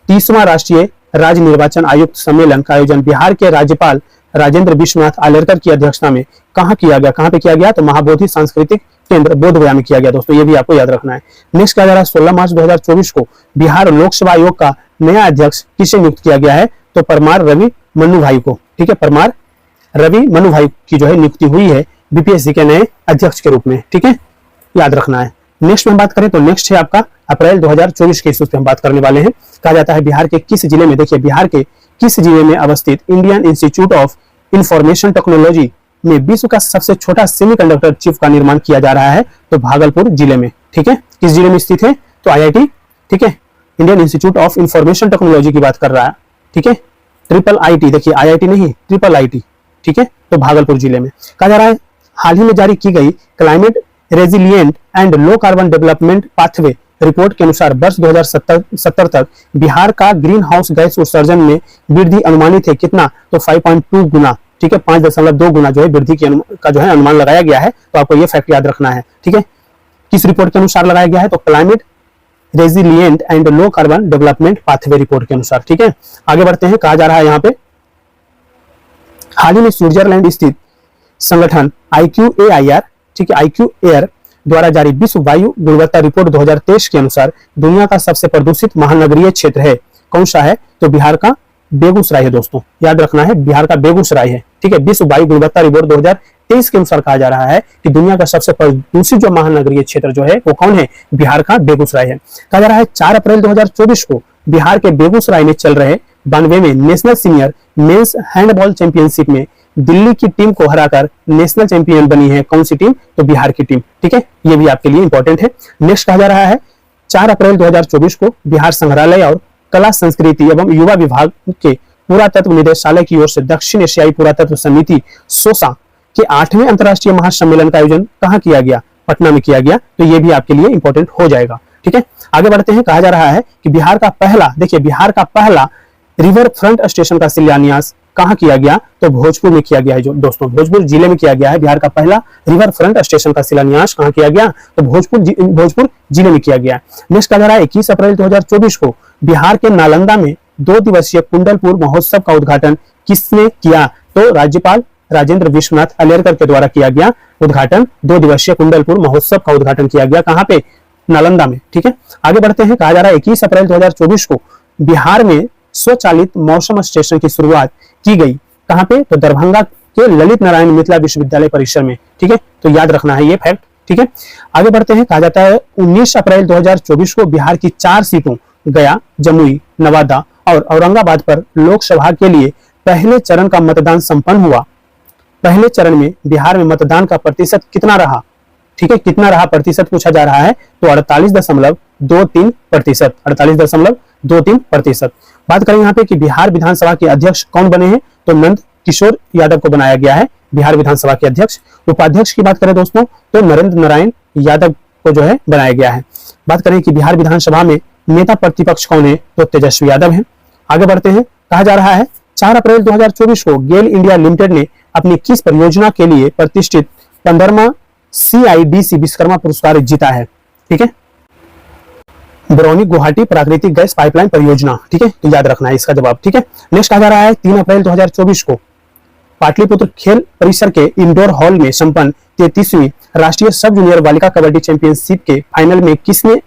30वां राष्ट्रीय राज्य निर्वाचन आयुक्त सम्मेलन का आयोजन बिहार के राज्यपाल राजेंद्र विश्वनाथ आलेरकर की अध्यक्षता में कहां किया गया? कहां पे किया गया? तो महाबोधि सांस्कृतिक केंद्र बोधगया में किया गया दोस्तों। ये भी आपको याद रखना है। नेक्स्ट कहा जा रहा है 16 मार्च 2024 को बिहार लोक सेवा आयोग का नया अध्यक्ष किसे नियुक्त किया गया है? तो परमार रवि मनु भाई को। ठीक है, परमार रवि मनु भाई की जो है नियुक्ति हुई है बीपीएससी के नए अध्यक्ष के रूप में। ठीक है, याद रखना है। नेक्स्ट में हम बात करें तो नेक्स्ट है आपका अप्रैल 2024 के इश्यूज पे हम बात करने वाले हैं। कहा जाता है बिहार के किस जिले में, देखिए बिहार के किस जिले में अवस्थित Indian institute of information technology में विश्व का सबसे छोटा सेमीकंडक्टर चिप का निर्माण किया जा रहा है? तो भागलपुर जिले में। ठीक है, किस जिले में स्थित है? तो IIT। ठीक है, Indian institute of information technology की बात कर रहा है। ठीक है, IIIT, देखिए IIT नहीं, IIIT। ठीक है, तो भागलपुर जिले में। कहा जा रहा है हाल ही में जारी की गई climate resilient and low carbon development pathway report के अनुसार वर्ष 2070 तक बिहार का ग्रीन हाउस गैस उत्सर्जन में वृद्धि अनुमानित है कितना? तो 5.2 गुना। ठीक है, 5.2 गुना जो है वृद्धि का जो है अनुमान लगाया गया है। तो आपको ये फैक्ट याद रखना है। ठीक है, किस रिपोर्ट के अनुसार लगाया गया है? तो climate resilient and low carbon development pathway report के अनुसार। ठीक है, आगे बढ़ते हैं। कहा जा रहा है यहाँ पे हाल ही में स्विट्जरलैंड स्थित संगठन IQAIR, ठीक है, IQAIR द्वारा जारी विश्व वायु गुणवत्ता रिपोर्ट 2023 के अनुसार दुनिया का सबसे प्रदूषित महानगरीय क्षेत्र है कौन सा है? तो बिहार का बेगूसराय है दोस्तों। याद रखना है, बिहार का बेगूसराय है। ठीक है, विश्व वायु गुणवत्ता रिपोर्ट 2023 के अनुसार कहा जा रहा है कि दुनिया का सबसे प्रदूषित जो महानगरीय क्षेत्र जो है वो कौन है? बिहार का बेगूसराय है। कहा जा रहा है 4 अप्रैल 2024 को बिहार के बेगूसराय में चल रहे 92वें national senior men's handball championship में दिल्ली की टीम को हराकर नेशनल चैंपियन बनी है कौन सी टीम? तो बिहार की टीम। ठीक है, ये भी आपके लिए इंपॉर्टेंट है। नेक्स्ट कहा जा रहा है 4 अप्रैल 2024 को बिहार संग्रहालय और कला संस्कृति एवं युवा विभाग के पुरातत्व निदेशालय की ओर से दक्षिण एशियाई पुरातत्व समिति सोसा के 8वें अंतर्राष्ट्रीय महासम्मेलन का आयोजन कहां किया गया? पटना में किया गया। तो ये भी आपके लिए इंपॉर्टेंट हो जाएगा। ठीक है, आगे बढ़ते हैं। कहा जा रहा है कि बिहार का पहला, देखिए बिहार का पहला रिवर फ्रंट स्टेशन का शिलान्यास कहां किया गया? तो भोजपुर में किया गया है जो दोस्तों, भोजपुर जिले में किया गया है। बिहार का पहला रिवर फ्रंट स्टेशन का शिलान्यास कहां किया गया? तो भोजपुर जिले में किया गया। नेक्स्ट कहा जा रहा है 21 अप्रैल 2024 को बिहार के नालंदा में 2 दिवसीय कुंडलपुर महोत्सव का उद्घाटन किसने किया? तो राज्यपाल राजेंद्र विश्वनाथ अलेरकर के द्वारा किया गया उद्घाटन। 2 दिवसीय कुंडलपुर महोत्सव का उद्घाटन किया गया, कहां पे? नालंदा में। ठीक है, आगे बढ़ते हैं। कहा जा रहा है 21 अप्रैल 2024 को बिहार में स्वचालित मौसम स्टेशन की शुरुआत की गई, कहां पे? तो दरभंगा के ललित नारायण मिथिला विश्वविद्यालय परिसर में। ठीक है, तो याद रखना है ये फैक्ट। ठीक है, आगे बढ़ते हैं। कहा जाता है 19 अप्रैल 2024 को बिहार की 4 सीटों गया, जमुई, नवादा और औरंगाबाद पर लोकसभा के लिए पहले चरण का मतदान संपन्न हुआ। पहले चरण में बिहार में मतदान का प्रतिशत कितना रहा? ठीक है, कितना रहा प्रतिशत पूछा जा रहा है, तो 48.23%। 48.23%। बात करें यहाँ पे कि बिहार विधानसभा के अध्यक्ष कौन बने हैं, तो नंद किशोर यादव को बनाया गया है बिहार विधानसभा के अध्यक्ष। उपाध्यक्ष की बात करें दोस्तों, तो नरेंद्र नारायण यादव को जो है बनाया गया है। बात करें कि बिहार विधानसभा में नेता प्रतिपक्ष कौन है, तो तेजस्वी यादव है। आगे बढ़ते हैं। कहा जा रहा है 4 अप्रैल 2024 को गेल इंडिया लिमिटेड ने अपनी किस परियोजना के लिए प्रतिष्ठित 15वां CIDC विश्वकर्मा पुरस्कार जीता है? ठीक है, बरौनी गुवाहाटी प्राकृतिक गैस पाइपलाइन परियोजना। ठीक है, तो याद रखना है इसका जवाब। ठीक है, नेक्स्ट कहा जा रहा है 3 अप्रैल 2024 को पाटलिपुत्र खेल परिसर के इंडोर हॉल में संपन्न 33वीं राष्ट्रीय सब जूनियर बालिका कबड्डी चैंपियनशिप के फाइनल में किसने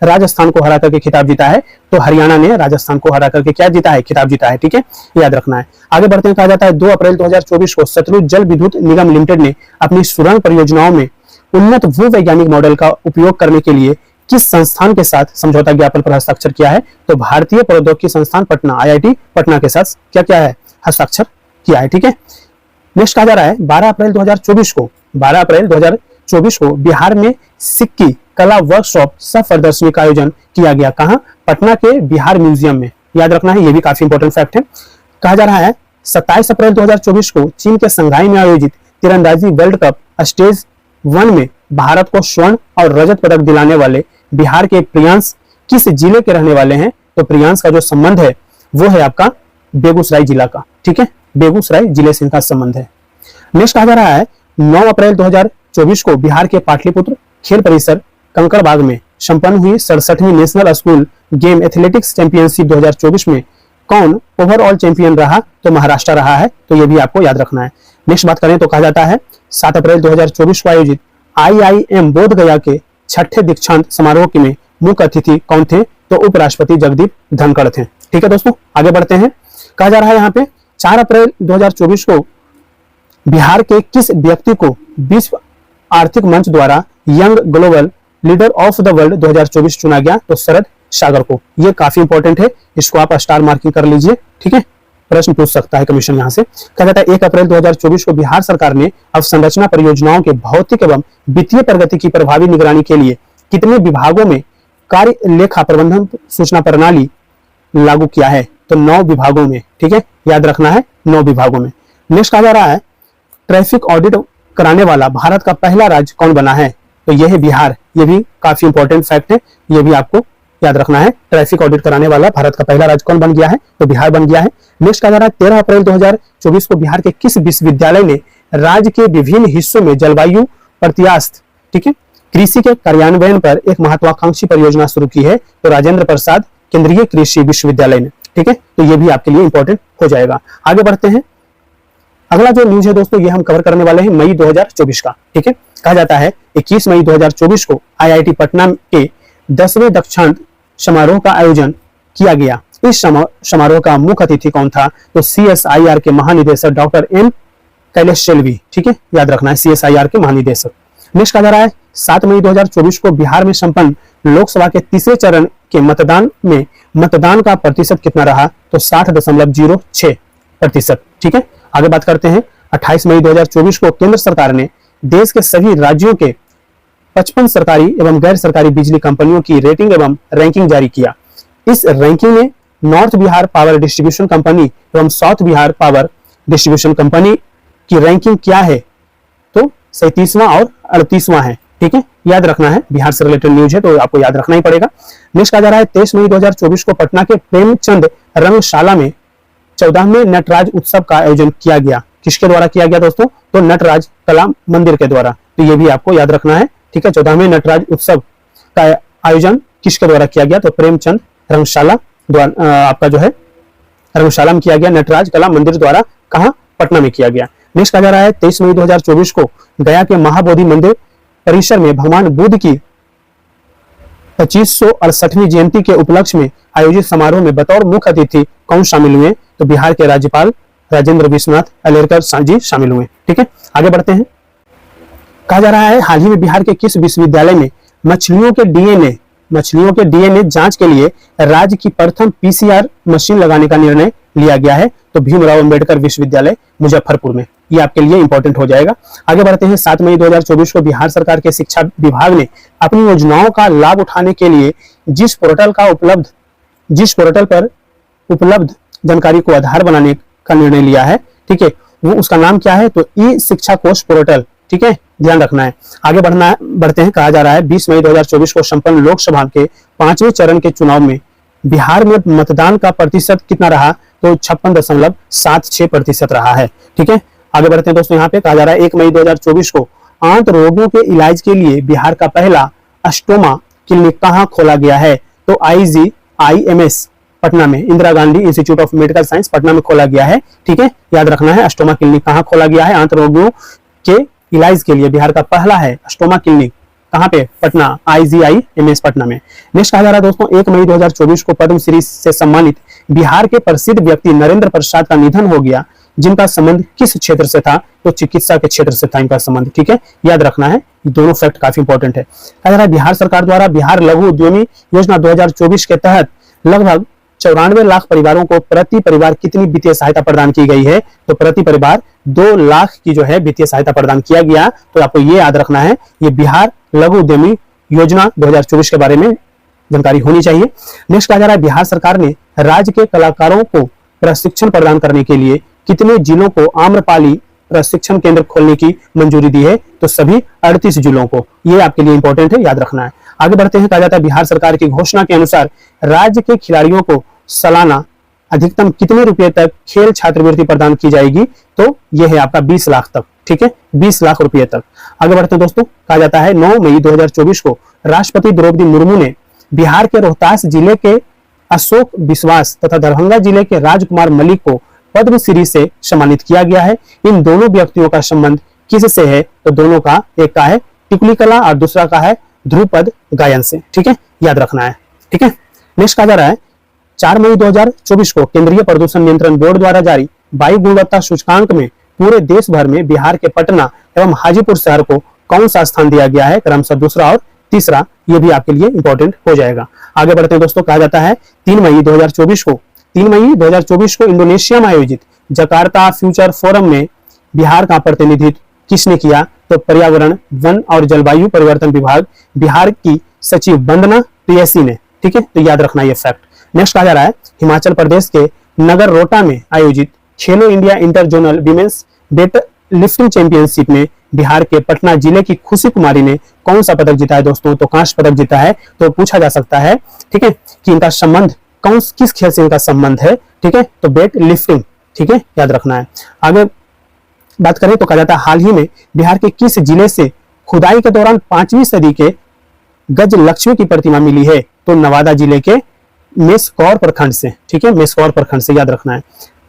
राजस्थान को हरा करके खिताब जीता है? तो हरियाणा ने राजस्थान को हरा करके क्या जीता है? खिताब जीता है। ठीक है, याद रखना है। आगे बढ़ते हैं। कहा जाता है 2 अप्रैल 2024 को सतलुज जल विद्युत निगम लिमिटेड ने अपनी सुरंग परियोजनाओं में उन्नत भूवैज्ञानिक मॉडल का उपयोग करने के लिए किस संस्थान के साथ समझौता ज्ञापन पर हस्ताक्षर किया है? तो भारतीय प्रौद्योगिकी संस्थान पटना IIT पटना के साथ क्या क्या है? हस्ताक्षर किया है। ठीक है, नेक्स्ट कहा जा रहा है 12 अप्रैल 2024 को बिहार में सिक्की कला वर्कशॉप सह प्रदर्शनी का आयोजन किया गया, कहां? पटना के बिहार म्यूजियम में। याद रखना है, ये भी काफी इंपॉर्टेंट फैक्ट है। कहा जा रहा है 27 अप्रैल 2024 को चीन के संघाई में आयोजित तीरंदाजी वर्ल्ड कप स्टेज 1 में भारत को स्वर्ण और रजत पदक दिलाने वाले बिहार के प्रियांश किस जिले के रहने वाले हैं? तो प्रियांश का जो संबंध है वो है आपका बेगूसराय जिला का। ठीक है, बेगूसराय जिले से इनका संबंध है। नेक्स्ट कहा जा रहा है 9 अप्रैल 2024 को बिहार के पाटलिपुत्र खेल परिसर कंकड़बाग में संपन्न हुई 67वीं national school game athletics championship 2024 में कौन ओवरऑल चैंपियन रहा? तो महाराष्ट्र रहा है, तो ये भी आपको याद रखना है। नेक्स्ट बात करें तो कहा जाता है 7 अप्रैल 2024 को आयोजित IIM बोध गया के 6ठे दीक्षांत समारोह में मुख्य अतिथि कौन थे? तो उपराष्ट्रपति जगदीप धनखड़ थे। ठीक है दोस्तों, आगे बढ़ते हैं। कहा जा रहा है यहाँ पे 4 अप्रैल 2024 को बिहार के किस व्यक्ति को विश्व आर्थिक मंच द्वारा young global leader of the world 2024 चुना गया? तो शरद सागर को। ये काफी इंपॉर्टेंट है, इसको आप स्टार मार्किंग कर लीजिए। ठीक है, प्रश्न पूछ सकता है कमीशन यहाँ से। कहा जाता है 1 अप्रैल 2024 को बिहार सरकार ने अवसंरचना परियोजनाओं के भौतिक एवं वित्तीय प्रगति की प्रभावी निगरानी के लिए कितने विभागों में कार्य लेखा प्रबंधन सूचना प्रणाली लागू किया है? तो 9 विभागों में। ठीक है, याद रखना है 9 विभागों में। नेक्स्ट कहा जा रहा है ट्रैफिक ऑडिट कराने वाला भारत का पहला राज्य कौन बना है? तो यह है बिहार। ये भी काफी इंपॉर्टेंट फैक्ट है, ये भी आपको याद रखना है। ट्रैफिक ऑडिट कराने वाला भारत का पहला राज्य कौन बन गया है? तो बिहार बन गया है। नेक्स्ट कहा जा रहा है 13 अप्रैल 2024 को बिहार के किस विश्वविद्यालय ने राज्य के विभिन्न हिस्सों में जलवायु प्रत्यास्थ, ठीक है, कृषि के कार्यान्वयन पर एक महत्वाकांक्षी परियोजना शुरू की है? तो राजेंद्र प्रसाद केंद्रीय कृषि विश्वविद्यालय ने। ठीक है, तो ये भी आपके लिए इंपॉर्टेंट हो जाएगा। आगे बढ़ते हैं। अगला जो न्यूज है दोस्तों, ये हम कवर करने वाले हैं मई 2024 का। ठीक है, कहा जाता है 21 मई 2024 को IIT पटना के 10वें दीक्षांत समारोह का आयोजन किया गया। इस समारोह का मुख्य अतिथि कौन था? तो CSIR के महानिदेशक डॉक्टर M कैलेशेल्वी। ठीक है, याद रखना है CSIR के महानिदेशक। नेक्स्ट कहा जा रहा है 7 मई 2024 को बिहार में संपन्न लोकसभा के तीसरे चरण के मतदान में मतदान का प्रतिशत कितना रहा? तो 60.06%। ठीक है, आगे बात करते हैं। 28 मई 2024 को केंद्र सरकार ने देश के सभी राज्यों के 55 सरकारी एवं गैर सरकारी बिजली कंपनियों की रेटिंग एवं रैंकिंग जारी किया। इस रैंकिंग में north Bihar power distribution company एवं south Bihar power distribution company की रैंकिंग क्या है? तो 37वां और 38वां है। ठीक है, याद रखना है, बिहार से रिलेटेड न्यूज है तो आपको याद रखना ही पड़ेगा। नेक्स्ट कहा जा रहा है 23 मई 2024 को पटना के प्रेमचंद रंगशाला में 14वें नटराज उत्सव का आयोजन किया गया। किसके द्वारा किया गया दोस्तों? तो नटराज कला मंदिर के द्वारा। तो ये भी आपको याद रखना है। ठीक है, 14वें नटराज उत्सव का आयोजन किसके द्वारा किया गया? तो प्रेमचंद रंगशाला द्वारा आपका जो है धर्मशाला में किया गया। नटराज कला मंदिर द्वारा कहाँ, पटना में किया गया। नेक्स्ट कहा जा रहा है 23 मई 2024 को गया के महाबोधि मंदिर परिसर में भगवान बुद्ध की 2568वीं जयंती के उपलक्ष्य में आयोजित समारोह में बतौर मुख्य अतिथि कौन शामिल हुए? तो बिहार के राज्यपाल राजेंद्र विश्वनाथ अलेरकर जी शामिल हुए। ठीक है, आगे बढ़ते हैं। कहा जा रहा है हाल ही में बिहार के किस विश्वविद्यालय में मछलियों के डीएनए जांच के लिए राज्य की प्रथम पीसीआर मशीन लगाने का निर्णय लिया गया है? तो भीमराव अंबेडकर विश्वविद्यालय मुजफ्फरपुर में। ये आपके लिए इंपॉर्टेंट हो जाएगा। आगे बढ़ते हैं। 7 मई 2024 को बिहार सरकार के शिक्षा विभाग ने अपनी योजनाओं का लाभ उठाने के लिए जिस पोर्टल पर उपलब्ध जानकारी को आधार बनाने का निर्णय लिया है, ठीक है, वो उसका नाम क्या है? तो ई शिक्षा कोश पोर्टल। ठीक है, ध्यान रखना है। आगे बढ़ते हैं। कहा जा रहा है 20 मई 2024 को संपन्न लोकसभा के 5वें चरण के चुनाव में बिहार में मतदान का प्रतिशत कितना रहा? तो 56.76% रहा है। ठीक है, आगे बढ़ते हैं दोस्तों। यहाँ पे कहा जा रहा है 1 मई 2024 को आंत रोगों के इलाज के लिए बिहार का पहला अस्टोमा क्लिनिक कहाँ खोला गया है? तो IGIMS पटना में, Indira Gandhi institute of medical science Patna में खोला गया है। ठीक है, याद रखना है अस्टोमा क्लिनिक कहाँ खोला गया है? आंत रोगों के इलाज के लिए बिहार का पहला है अस्टोमा क्लिनिक। कहाँ पे? पटना, IGIMS पटना में। नेक्स्ट कहा जा रहा है दोस्तों 1 मई 2024 को पद्मश्री से सम्मानित बिहार के प्रसिद्ध व्यक्ति नरेंद्र प्रसाद का निधन हो गया, जिनका संबंध किस क्षेत्र से था? तो चिकित्सा के क्षेत्र से था इनका संबंध। ठीक है, याद रखना है, दोनों फैक्ट काफी इंपॉर्टेंट है। कहा जा रहा है बिहार सरकार द्वारा बिहार लघु उद्यमी योजना 2024 के तहत लगभग 94 लाख परिवारों को प्रति परिवार कितनी वित्तीय सहायता प्रदान की गई है? तो प्रति परिवार 2 लाख की जो है वित्तीय सहायता प्रदान किया गया। तो आपको ये याद रखना है, ये बिहार लघु उद्यमी योजना 2024 के बारे में जानकारी होनी चाहिए। नेक्स्ट कहा जा रहा है बिहार सरकार ने राज्य के कलाकारों को प्रशिक्षण प्रदान करने के लिए कितने जिलों को आम्रपाली प्रशिक्षण केंद्र खोलने की मंजूरी दी है? तो सभी 38 जिलों को। ये आपके लिए इंपॉर्टेंट है, याद रखना है। आगे बढ़ते हैं। कहा जाता है बिहार सरकार की घोषणा के अनुसार राज्य के खिलाड़ियों को सालाना अधिकतम कितने रुपए तक खेल छात्रवृत्ति प्रदान की जाएगी? तो यह है आपका 20 लाख तक। ठीक है, 20 लाख रुपए तक। आगे बढ़ते हैं दोस्तों। कहा जाता है 9 मई 2024 को राष्ट्रपति द्रौपदी मुर्मू ने बिहार के रोहतास जिले के अशोक विश्वास तथा दरभंगा जिले के राजकुमार मलिक को पद्मश्री से सम्मानित किया गया है। इन दोनों व्यक्तियों का संबंध किससे है? तो दोनों का, एक का है टिकुली कला और दूसरा का है ध्रुपद गायन से। ठीक है, याद रखना है। ठीक है, नेक्स्ट कहा जा रहा है 4 मई 2024 को केंद्रीय प्रदूषण नियंत्रण बोर्ड द्वारा जारी वायु गुणवत्ता सूचकांक में पूरे देश भर में बिहार के पटना एवं हाजीपुर शहर को कौन सा स्थान दिया गया है? क्रमशः दूसरा और तीसरा। ये भी आपके लिए इंपॉर्टेंट हो जाएगा। आगे बढ़ते हैं दोस्तों। कहा जाता है 3 मई 2024 को इंडोनेशिया में आयोजित जकार्ता फ्यूचर फोरम में बिहार का प्रतिनिधित्व किसने किया? तो पर्यावरण, वन और जलवायु परिवर्तन विभाग बिहार की सचिव वंदना प्रेयसी ने। ठीक है, तो याद रखना ये फैक्ट। नेक्स्ट कहा जा रहा है हिमाचल प्रदेश के नगर रोटा में आयोजित खेलो India inter zonal women's weight lifting championship में बिहार के पटना जिले की खुशी कुमारी ने कौन सा पदक जीता है दोस्तों? तो कांस्य पदक जीता है। तो पूछा जा सकता है, ठीक है, कि इनका संबंध किस खेल से इनका संबंध है? ठीक है, तो वेट लिफ्टिंग। ठीक है, याद रखना है। आगे बात करें तो कहा जाता है हाल ही में बिहार के किस जिले से खुदाई के दौरान 5वीं सदी के गज लक्ष्मी की प्रतिमा मिली है? तो नवादा जिले के मेस्कौर प्रखंड से। ठीक है, मेस्कौर प्रखंड से, याद रखना है।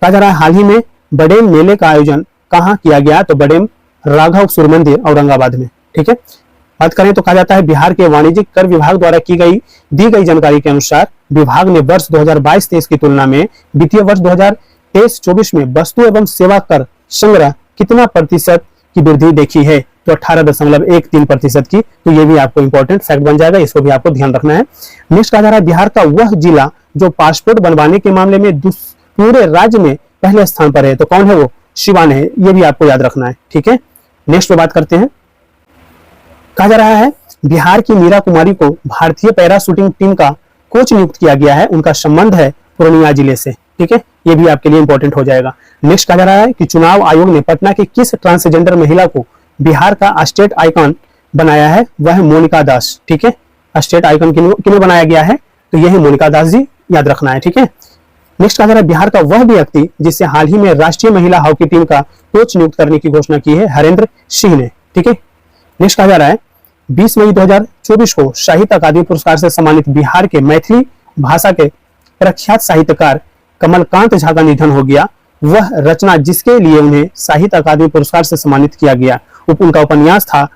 कहा जा रहा है हाल ही में बडेम मेले का आयोजन कहाँ किया गया? तो बडेम राघव सूर्य मंदिर औरंगाबाद में। ठीक है, बात करें तो कहा जाता है बिहार के वाणिज्यिक कर विभाग द्वारा दी गई जानकारी के अनुसार विभाग ने वर्ष 2022-23 की तुलना में वित्तीय वर्ष 2023-24 में वस्तु एवं सेवा कर संग्रह कितना प्रतिशत की वृद्धि देखी है? तो 18.13% की। तो ये भी आपको इंपॉर्टेंट फैक्ट बन जाएगा, इसको भी आपको ध्यान रखना है। नेक्स्ट कहा जा रहा है बिहार का वह जिला जो पासपोर्ट बनवाने के मामले में पूरे राज्य में पहले स्थान पर है। तो कौन है वो? शिवान है। ये भी आपको याद रखना है। ठीक है, नेक्स्ट पे बात करते हैं। कहा जा रहा है बिहार की मीरा कुमारी को भारतीय पैरा शूटिंग टीम का कोच नियुक्त किया गया है। उनका संबंध है पूर्णिया जिले से। ठीक है, ये भी आपके लिए इंपॉर्टेंट हो जाएगा। नेक्स्ट कहा जा रहा है कि चुनाव आयोग ने पटना की किस ट्रांसजेंडर महिला को बिहार का स्टेट आइकॉन बनाया है? वह है मोनिका दास। ठीक है, स्टेट आइकॉन किन्हें बनाया गया है? तो यह है मोनिका दास जी, याद रखना है। ठीक है, नेक्स्ट कहा जा रहा है बिहार का वह व्यक्ति जिससे हाल ही में राष्ट्रीय महिला हॉकी टीम का कोच नियुक्त करने की घोषणा की है? हरेंद्र सिंह ने। ठीक है, नेक्स्ट कहा जा रहा है 20 मई 2024 को साहित्य अकादमी पुरस्कार से सम्मानित बिहार के मैथिली भाषा के प्रख्यात साहित्यकार कमलकांत झा का निधन हो गया, वह रचना जिसके लिए उन्हें साहित्य अकादमी पुरस्कार से सम्मानित किया गया, उनका उपन्यास था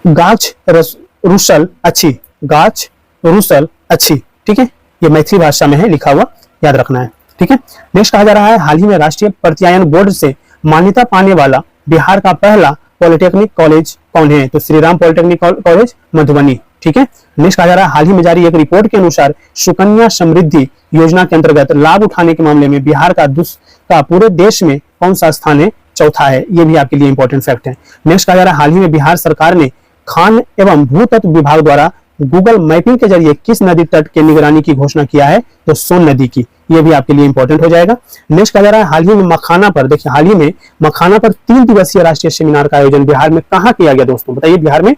गाछ रुसल अच्छी, गाछ रुसल अच्छी। ठीक है, ये मैथिली भाषा में है लिखा हुआ, याद रखना है। ठीक है, नेक्स्ट कहा जा रहा है हाल ही में राष्ट्रीय प्रत्यायन बोर्ड से मान्यता पाने वाला बिहार का पहला पॉलिटेक्निक कॉलेज कौन है? तो श्री राम पॉलिटेक्निक कॉलेज मधुबनी। ठीक है, नेक्स्ट कहा जा रहा है हाल ही में जारी एक रिपोर्ट के अनुसार सुकन्या समृद्धि योजना के अंतर्गत लाभ उठाने के मामले में बिहार का पूरे देश में कौन सा स्थान है? चौथा है। ये भी आपके लिए इंपॉर्टेंट फैक्ट है। नेक्स्ट कहा जा रहा है हाल ही में बिहार सरकार ने खान एवं भूतत्व विभाग द्वारा गूगल मैपिंग के जरिए किस नदी तट के निगरानी की घोषणा किया है? तो सोन नदी की। ये भी आपके लिए इंपॉर्टेंट हो जाएगा। नेक्स्ट कहा जा रहा है हाल ही में मखाना पर, देखिए हाल ही में मखाना पर 3 दिवसीय राष्ट्रीय सेमिनार का आयोजन बिहार में कहाँ किया गया दोस्तों? बताइए। बिहार में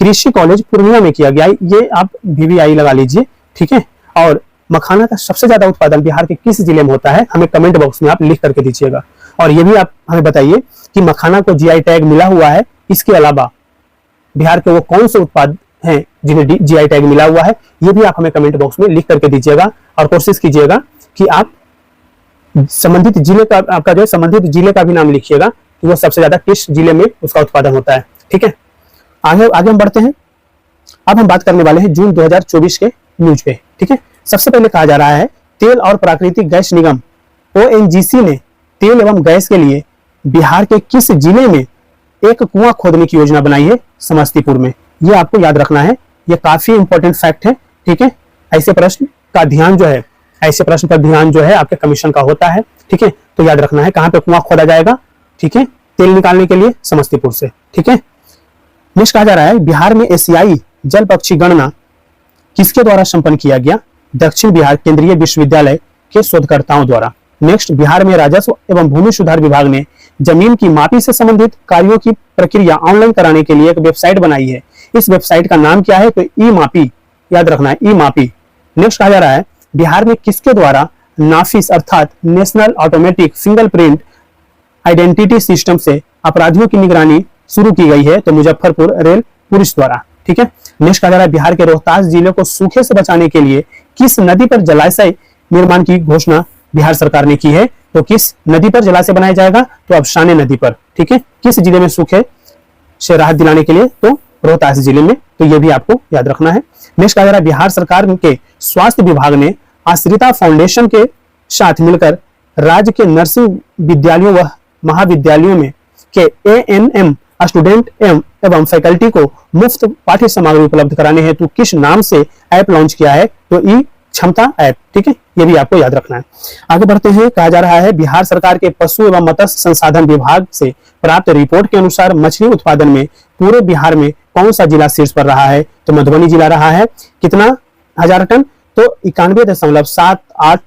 कृषि कॉलेज पूर्णिया में किया गया। ये आप VVI लगा लीजिए। ठीक है, और मखाना का सबसे ज्यादा उत्पादन बिहार के किस जिले में होता है? हमें कमेंट बॉक्स में आप लिख करके दीजिएगा। और ये भी आप हमें बताइए कि मखाना को GI टैग मिला हुआ है, इसके अलावा बिहार के वो कौन से उत्पाद हैं जिन्हें GI टैग मिला हुआ है? ये भी आप हमें कमेंट बॉक्स में लिख करके दीजिएगा और कोशिश कीजिएगा कि आप संबंधित जिले का, आपका जो संबंधित जिले का भी नाम लिखिएगा कि वो सबसे ज्यादा किस जिले में उसका उत्पादन होता है। ठीक है, आगे हम बढ़ते हैं। अब हम बात करने वाले हैं जून 2024 के न्यूज पे। ठीक है, सबसे पहले कहा जा रहा है तेल और प्राकृतिक गैस निगम ONGC ने तेल एवं गैस के लिए बिहार के किस जिले में एक कुआं खोदने की योजना बनाई है? समस्तीपुर में। ये आपको याद रखना है, ये काफी इंपॉर्टेंट फैक्ट है। ठीक है, ऐसे प्रश्न का ध्यान जो है, ऐसे प्रश्न पर ध्यान जो है आपके कमीशन का होता है। ठीक है, तो याद रखना है कहां पे कुआं खोदा जाएगा। ठीक है, तेल निकालने के लिए समस्तीपुर से। ठीक है, नेक्स्ट कहा जा रहा है बिहार में एशियाई जल पक्षी गणना किसके द्वारा संपन्न किया गया? दक्षिण बिहार केंद्रीय विश्वविद्यालय के शोधकर्ताओं द्वारा। नेक्स्ट, बिहार में राजस्व एवं भूमि सुधार विभाग ने जमीन की मापी से संबंधित कार्यों की प्रक्रिया ऑनलाइन कराने के लिए एक वेबसाइट बनाई है। इस वेबसाइट का नाम क्या है? तो ई मापी, याद रखना है, ई मापी। नेक्स्ट कहा जा रहा है बिहार में किसके द्वारा नाफिस अर्थात national automatic fingerprint identity system से अपराधियों की निगरानी शुरू की गई है? तो मुजफ्फरपुर रेल पुलिस द्वारा। ठीक है, नेक्स्ट कहा जा रहा है बिहार के रोहतास जिले को सूखे से बचाने के लिए किस नदी पर जलाशय निर्माण की घोषणा बिहार सरकार ने की है? तो किस नदी पर जलाशय बनाया जाएगा? तो अफसाने नदी पर। ठीक है, किस जिले में सूखे से राहत दिलाने के लिए? तो रोहतास जिले में। तो ये भी आपको याद रखना है। नेक्स्ट कहा जा रहा है बिहार सरकार के स्वास्थ्य विभाग ने आश्रिता फाउंडेशन के साथ मिलकर राज्य के नर्सिंग विद्यालयों व महाविद्यालयों में के ANM स्टूडेंट एवं फैकल्टी को मुफ्त पाठ्य सामग्री उपलब्ध कराने हेतु किस नाम से ऐप लॉन्च किया है? तो ई क्षमता ऐप। ठीक है, ये भी आपको याद रखना है। आगे बढ़ते हैं। कहा जा रहा है बिहार सरकार के पशु एवं मत्स्य संसाधन विभाग से प्राप्त रिपोर्ट के अनुसार मछली उत्पादन में पूरे बिहार में कौन सा जिला शीर्ष पर रहा है? तो मधुबनी जिला रहा है। कितना हजार टन? तो 91.78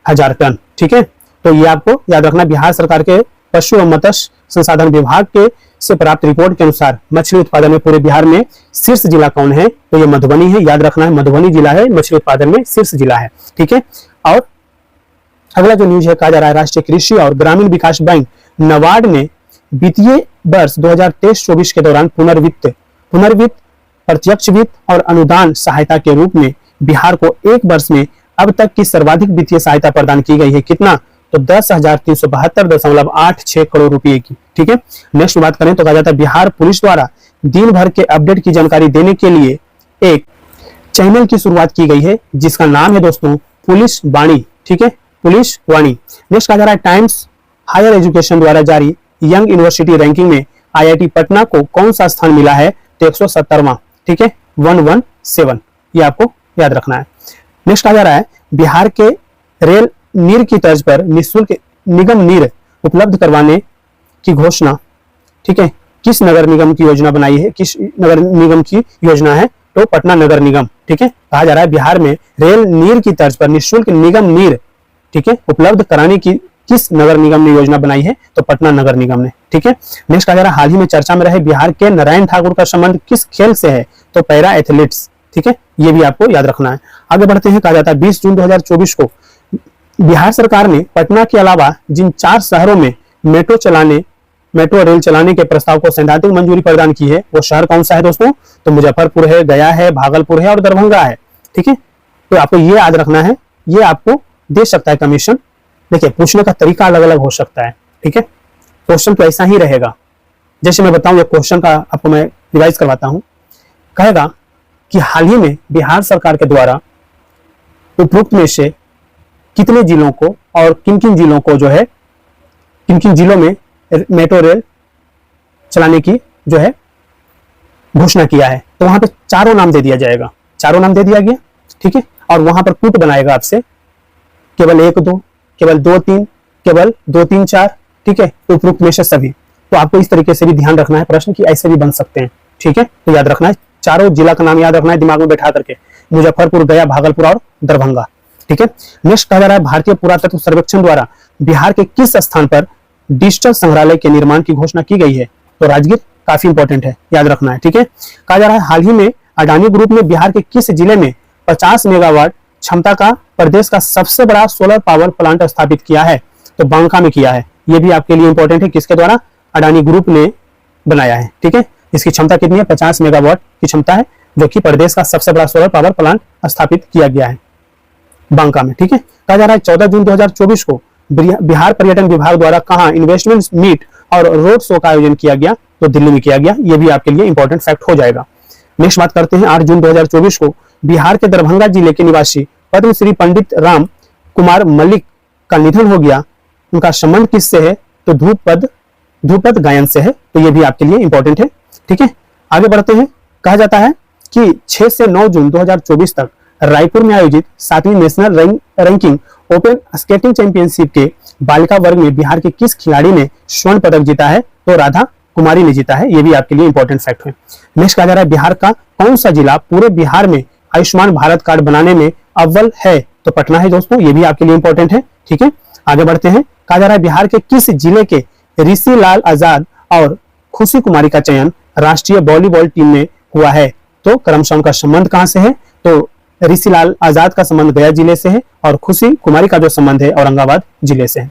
हजार टन। ठीक है, तो ये आपको याद रखना। बिहार सरकार के पशु एवं मत्स्य संसाधन विभाग के से प्राप्त रिपोर्ट के अनुसार मछली उत्पादन में पूरे बिहार में शीर्ष जिला कौन है? तो ये मधुबनी है। याद रखना है, मधुबनी जिला है मछली उत्पादन में शीर्ष जिला है। ठीक है, और अगला जो न्यूज है कहा जा रहा है राष्ट्रीय कृषि और ग्रामीण विकास बैंक नाबार्ड ने वित्तीय वर्ष 2023-24 के दौरान पुनर्वित्त, प्रत्यक्ष वित्त और अनुदान सहायता के रूप में बिहार को एक वर्ष में अब तक की सर्वाधिक वित्तीय सहायता प्रदान की गई है। कितना? तो 10,372.86 करोड़ रुपए की। ठीक है, नेक्स्ट बात करें तो कहा जाता है बिहार पुलिस द्वारा दिन भर के अपडेट की जानकारी देने के लिए एक चैनल की शुरुआत की गई है जिसका नाम है दोस्तों पुलिस वाणी। ठीक है, पुलिस वाणी। नेक्स्ट कहा जा रहा है टाइम्स हायर एजुकेशन द्वारा जारी यंग यूनिवर्सिटी रैंकिंग में IIT पटना को कौन सा स्थान मिला है? तो 170वां। ठीक है, 117। ये आपको याद रखना है। नेक्स्ट कहा जा रहा है बिहार के रेल नीर की तर्ज पर निःशुल्क निगम नीर उपलब्ध करवाने की घोषणा, ठीक है, किस नगर निगम की योजना बनाई है? किस नगर निगम की योजना है? तो पटना नगर निगम। ठीक है, कहा जा रहा है बिहार में रेल नीर की तर्ज पर निःशुल्क निगम नीर, ठीक है, उपलब्ध कराने की किस नगर निगम ने योजना बनाई है? तो पटना नगर निगम ने। ठीक है, नेक्स्ट कहा जा रहा है हाल ही में चर्चा में रहे बिहार के नारायण ठाकुर का संबंध किस खेल से है? तो पैरा एथलीट्स। ठीक है, ये भी आपको याद रखना है। आगे बढ़ते हैं। कहा जाता है 20 जून 2024 को बिहार सरकार ने पटना के अलावा जिन 4 शहरों में मेट्रो रेल चलाने के प्रस्ताव को सैद्धांतिक मंजूरी प्रदान की है वो शहर कौन सा है दोस्तों? तो मुजफ्फरपुर है, गया है, भागलपुर है और दरभंगा है। ठीक है, तो आपको ये याद रखना है, ये आपको दे सकता है कमीशन? देखिए, पूछने का तरीका अलग अलग हो सकता है, ठीक है। क्वेश्चन तो ऐसा ही रहेगा। जैसे मैं बताऊं, ये क्वेश्चन का आपको मैं रिवाइज करवाता हूं। कहेगा कि हाल ही में बिहार सरकार के द्वारा उपरोक्त में से कितने जिलों को और किन किन जिलों को जो है, किन किन जिलों में मेट्रो रेल चलाने की जो है घोषणा किया है। तो वहां पे चारों नाम दे दिया जाएगा, चारों नाम दे दिया गया, ठीक है। और वहां पर कूट बनाएगा आपसे, केवल 1 2, केवल 2 3, केवल 2 3 4, ठीक है। उपरोक्त में से सभी। तो आपको इस तरीके से भी ध्यान रखना है, प्रश्न की ऐसे भी बन सकते हैं, ठीक है। तो याद रखना है, चारों जिला का नाम याद रखना है दिमाग में बैठा करके, मुजफ्फरपुर, गया, भागलपुर और दरभंगा, ठीक है। नेक्स्ट कहा जा रहा है, भारतीय पुरातत्व सर्वेक्षण द्वारा बिहार के किस स्थान पर डिजिटल संग्रहालय के निर्माण की घोषणा की गई है? तो राजगीर, काफी इंपॉर्टेंट है, याद रखना है, ठीक है। कहा जा रहा है, हाल ही में अडानी ग्रुप ने बिहार के किस जिले में 50 मेगावाट क्षमता का प्रदेश का सबसे बड़ा सोलर पावर प्लांट स्थापित किया है? तो बांका में किया है। यह भी आपके लिए इंपॉर्टेंट है, किसके द्वारा? अडानी ग्रुप ने बनाया है, ठीक है। इसकी क्षमता कितनी है? 50 मेगावाट की क्षमता है, जो कि प्रदेश का सबसे बड़ा सोलर पावर प्लांट स्थापित किया गया है बांका में, ठीक है। कहा जा रहा है, 14 जून 2024 को बिहार पर्यटन विभाग द्वारा कहां इन्वेस्टमेंट मीट और रोड शो का आयोजन किया गया? तो दिल्ली में किया गया। यह भी आपके लिए इंपॉर्टेंट फैक्ट हो जाएगा। नेक्स्ट बात करते हैं, 8 जून 2024 को बिहार के दरभंगा जिले के निवासी पद्मश्री पंडित राम कुमार मलिक का निधन हो गया। उनका संबंध किससे है? तो ध्रुपद गायन से है। तो यह भी आपके लिए इंपॉर्टेंट है, ठीक है। आगे बढ़ते हैं। कहा जाता है कि 6 से 9 जून 2024 तक रायपुर में आयोजित 7वीं national ranking open skating championship के बालिका वर्ग में बिहार के किस खिलाड़ी ने स्वर्ण पदक जीता है? तो राधा कुमारी ने जीता है। यह भी आपके लिए इंपॉर्टेंट फैक्ट है। नेक्स्ट कहा जा रहा है, बिहार का कौन सा जिला पूरे बिहार में आयुष्मान भारत कार्ड बनाने में अव्वल है? तो पटना है दोस्तों। यह भी आपके लिए इंपॉर्टेंट है, ठीक है। आगे बढ़ते हैं। कहा जा रहा है, बिहार के किस जिले के ऋषि लाल आजाद और खुशी कुमारी का चयन राष्ट्रीय वॉलीबॉल टीम में हुआ है? तो क्रमशः उनका संबंध कहां से है? तो ऋषि लाल आजाद का संबंध गया जिले से है और खुशी कुमारी का जो संबंध है औरंगाबाद जिले से है।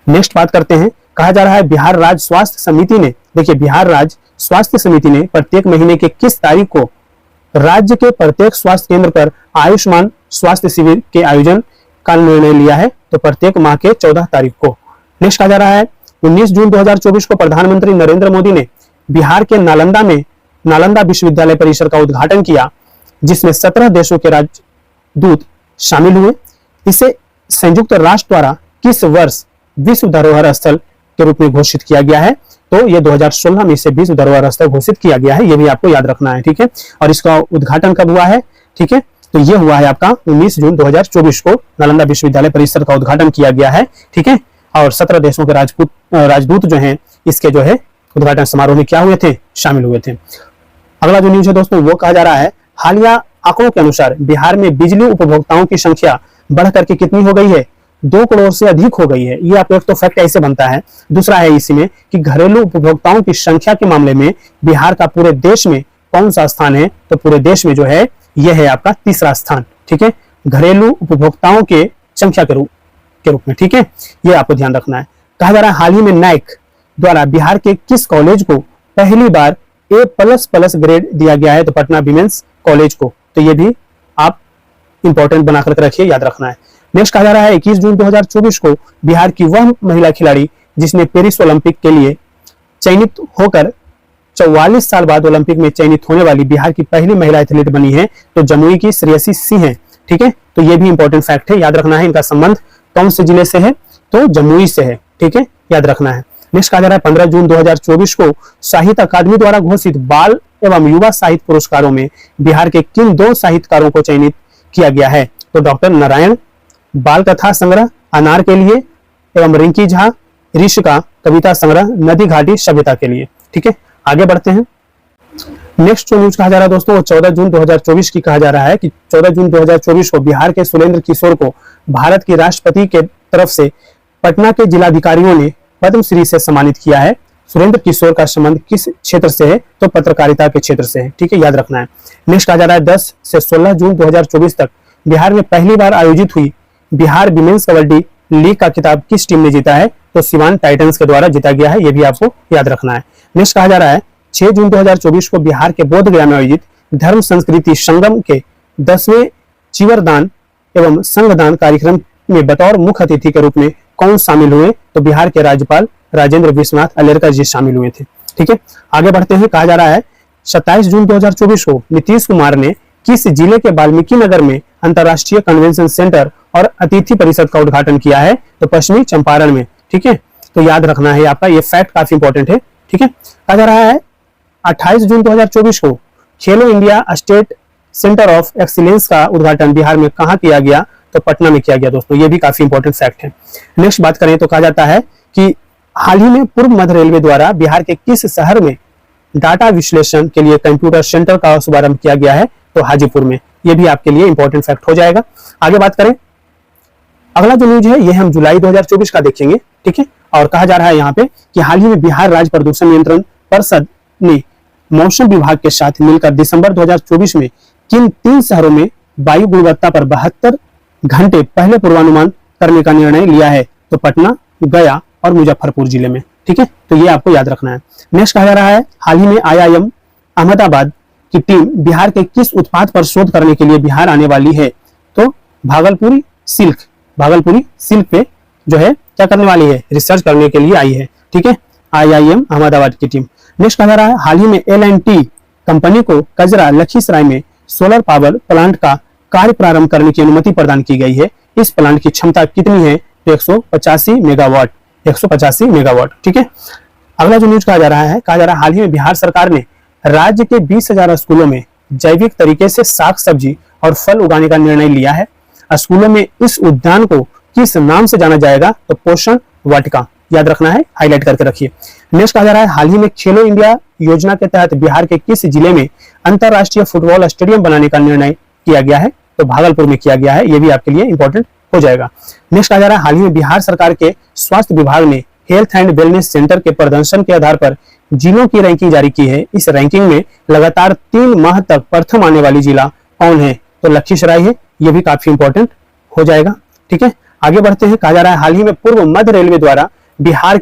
नेक्स्ट बात करते हैं। कहा जा रहा है, बिहार राज्य स्वास्थ्य समिति ने, देखिए, बिहार राज्य स्वास्थ्य समिति ने प्रत्येक महीने के किस तारीख को राज्य के प्रत्येक स्वास्थ्य केंद्र पर आयुष्मान स्वास्थ्य शिविर के आयोजन का निर्णय लिया है? तो प्रत्येक माह के 14 तारीख को। नेक्स्ट कहा जा रहा है, 19 जून 2024 को प्रधानमंत्री नरेंद्र मोदी ने बिहार के नालंदा में नालंदा विश्वविद्यालय परिसर का उद्घाटन किया, जिसमें 17 देशों के राजदूत शामिल हुए। इसे संयुक्त राष्ट्र द्वारा किस वर्ष विश्व धरोहर स्थल के रूप में घोषित किया गया है? तो यह 2016 में इसे विश्व धरोहर स्थल घोषित किया गया है। यह भी आपको याद रखना है, ठीक है। और इसका उद्घाटन कब हुआ है? ठीक है, तो यह हुआ है आपका 19 जून 2024 को नालंदा विश्वविद्यालय परिसर का उद्घाटन किया गया है, ठीक है। और 17 देशों के राजदूत जो हैं इसके जो है उद्घाटन समारोह में क्या हुए थे? शामिल हुए थे। अगला जो न्यूज है दोस्तों, वो कहा जा रहा है, हालिया आंकड़ों के अनुसार बिहार में बिजली उपभोक्ताओं की संख्या बढ़ करके कितनी हो गई है? 2 करोड़ से अधिक हो गई है। ये आपको एक तो फैक्ट ऐसे बनता है। दूसरा है इसी में कि घरेलू उपभोक्ताओं की संख्या के मामले में बिहार का पूरे देश में कौन सा स्थान है? तो पूरे देश में जो है यह है आपका तीसरा स्थान, ठीक है, घरेलू उपभोक्ताओं के संख्या के रूप में, ठीक है। ये आपको ध्यान रखना है। कहा जा रहा है, हाल ही में नैक द्वारा बिहार के किस कॉलेज को पहली बार A++ ग्रेड दिया गया है? तो पटना विमेंस कॉलेज को। तो ये भी आप इंपॉर्टेंट बनाकर रखिए, याद रखना है। नेक्स्ट कहा जा रहा है, 21 जून 2024 को बिहार की वह महिला खिलाड़ी जिसने पेरिस ओलंपिक के लिए चयनित होकर 44 साल बाद ओलंपिक में चयनित होने वाली बिहार की पहली महिला एथलीट बनी है? तो जमुई की श्रेयसी सिंह है, ठीक है। तो ये भी इंपॉर्टेंट फैक्ट है, याद रखना है। इनका संबंध कौन से जिले से है? तो जमुई से है, ठीक है, याद रखना है। नेक्स्ट कहा जा रहा है, 15 जून 2024 को साहित्य अकादमी द्वारा घोषित बाल एवं युवा साहित्य पुरस्कारों में बिहार के किन 2 साहित्यकारों को चयनित किया गया है? तो डॉक्टर नारायण बाल कथा संग्रह अनार के लिए एवं रिंकी झा ऋषि का कविता संग्रह नदी घाटी सभ्यता के लिए, ठीक है। आगे बढ़ते हैं। नेक्स्ट जो न्यूज कहा जा रहा है दोस्तों, वो 14 जून 2024 की कहा जा रहा है कि 14 जून 2024 को बिहार के सुरेंद्र किशोर को भारत के राष्ट्रपति के तरफ से पटना के जिलाधिकारियों ने पद्मश्री से सम्मानित किया है। सुरेंद्र किशोर का संबंध किस क्षेत्र से है? तो पत्रकारिता के क्षेत्र से है, ठीक है, याद रखना है। नेक्स्ट कहा जा रहा है, 10 से 16 जून 2024 तक बिहार में पहली बार आयोजित हुई बिहार विमेंस कबड्डी लीग का खिताब किस टीम ने जीता है? तो सिवान टाइटंस के द्वारा जीता गया है। यह भी आपको याद रखना है। नेक्स्ट कहा जा रहा है, 6 जून 2024 को बिहार के बोध गया में आयोजित धर्म संस्कृति संगम के 10वें चीवरदान एवं संघदान कार्यक्रम में बतौर मुख्य अतिथि के रूप में कौन शामिल हुए? तो बिहार के राज्यपाल राजेंद्र विश्वनाथ अलेरकर जी शामिल हुए थे। ठीक है, आगे बढ़ते हैं। कहा जा रहा है 27 जून 2024 को नीतीश कुमार ने किस जिले के वाल्मीकि नगर में अंतर्राष्ट्रीय कन्वेंशन सेंटर और अतिथि परिषद का उद्घाटन किया है? तो पश्चिमी चंपारण में। ठीक है, तो याद रखना है आपका, ये फैक्ट काफी इंपॉर्टेंट है। ठीक है, कहा जा रहा है 28 जून 2024 को खेलो India state centre of excellence का उद्घाटन बिहार में कहाँ किया गया? तो पटना में किया गया दोस्तों, ये भी काफी इंपॉर्टेंट फैक्ट है। नेक्स्ट बात करें तो कहा जाता है कि हाल ही में पूर्व मध्य रेलवे द्वारा बिहार के किस शहर में डाटा विश्लेषण के लिए कंप्यूटर सेंटर का शुभारंभ किया गया है? तो हाजीपुर में। ये भी आपके लिए इंपॉर्टेंट फैक्ट हो जाएगा। आगे बात करें, अगला जो न्यूज है ये हम जुलाई 2024 का देखेंगे। ठीक है, और कहा जा रहा है यहाँ पे कि हाल ही में बिहार राज्य प्रदूषण नियंत्रण परिषद ने मौसम विभाग के साथ मिलकर दिसंबर 2024 में किन 3 शहरों में वायु गुणवत्ता पर 72 घंटे पहले पूर्वानुमान करने का निर्णय लिया है? तो पटना, गया और मुजफ्फरपुर जिले में। ठीक है, तो ये आपको याद रखना है। नेक्स्ट कहा जा रहा है हाल ही में IIM अहमदाबाद की टीम बिहार के किस उत्पाद पर शोध करने के लिए बिहार आने वाली है? तो भागलपुरी सिल्क पे जो है क्या करने वाली है? रिसर्च करने के लिए आई है। ठीक है, IIM अहमदाबाद की टीम। नेक्स्ट कहा जा रहा है हाल ही में L&T कंपनी को कजरा लखीसराय में सोलर पावर प्लांट का कार्य प्रारंभ करने की अनुमति प्रदान की गई है। इस प्लांट की क्षमता कितनी है? तो 185 मेगावाट। 185 मेगावाट। ठीक है, अगला जो न्यूज कहा जा रहा है हाल ही में बिहार सरकार ने राज्य के 20,000 स्कूलों में जैविक तरीके से साग सब्जी और फल उगाने का निर्णय लिया है। स्कूलों में इस उद्यान को किस नाम से जाना जाएगा? तो पोषण वाटिका। याद रखना है, हाईलाइट करके रखिए। नेक्स्ट कहा जा रहा है हाल ही में खेलो इंडिया योजना के तहत बिहार के किस जिले में अंतरराष्ट्रीय फुटबॉल स्टेडियम बनाने का निर्णय किया गया है? तो भागलपुर में किया गया है। ये भी आपके लिए इंपॉर्टेंट हो जाएगा। नेक्स्ट कहा जा रहा है हाल ही में बिहार सरकार के स्वास्थ्य विभाग ने हेल्थ एंड वेलनेस सेंटर के प्रदर्शन के आधार पर जिलों की रैंकिंग जारी की है। इस रैंकिंग में लगातार 3 माह तक प्रथम आने वाली जिला कौन है? तो लखीसराय है। ये भी काफी इंपॉर्टेंट हो जाएगा। ठीक है, आगे बढ़ते हैं। कहा जा रहा है हाल ही में पूर्व मध्य रेलवे द्वारा बिहार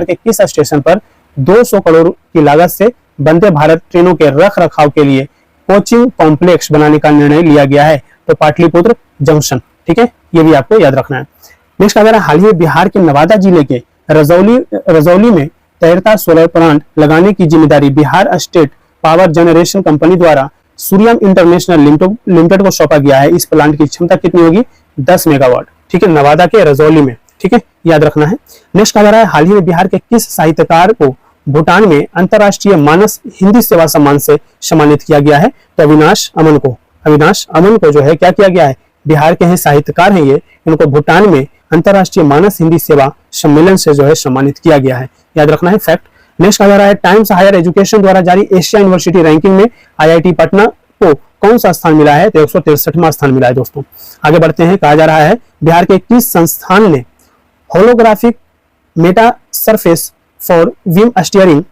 के किस स्टेशन पर 200 करोड़ की लागत से वंदे भारत ट्रेनों के रख रखाव के लिए कोचिंग कॉम्प्लेक्स बनाने का निर्णय लिया गया है? तो पाटलिपुत्र जंक्शन। ठीक है, ये भी आपको याद रखना है। नेक्स्ट कहा जा रहा है हाल ही में बिहार के नवादा जिले के रजौली में तैरता सोलर प्लांट लगाने की जिम्मेदारी Bihar state power generation company द्वारा सूर्यम इंटरनेशनल लिमिटेड को सौंपा गया है। इस प्लांट की क्षमता कितनी होगी? 10 मेगावाट। ठीक है, नवादा के रजौली में। ठीक है, याद रखना है। नेक्स्ट कहा जा रहा है हाल ही में बिहार के किस साहित्यकार को भूटान में अंतरराष्ट्रीय मानस हिंदी सेवा सम्मान से सम्मानित किया गया है? तो अविनाश अमन को जो है क्या किया गया है? बिहार के हैं, साहित्यकार हैं ये, इनको भूटान में अंतरराष्ट्रीय मानस हिंदी सेवा सम्मेलन से जो है सम्मानित किया गया है। याद रखना है फैक्ट। नेक्स्ट कहा जा रहा है टाइम्स हायर एजुकेशन द्वारा जारी एशिया यूनिवर्सिटी रैंकिंग में IIT पटना को कौन सा स्थान मिला है? तो 163वां स्थान मिला है दोस्तों। आगे बढ़ते हैं। कहा जा रहा है बिहार के किस संस्थान ने holographic Meta surface for Vim steering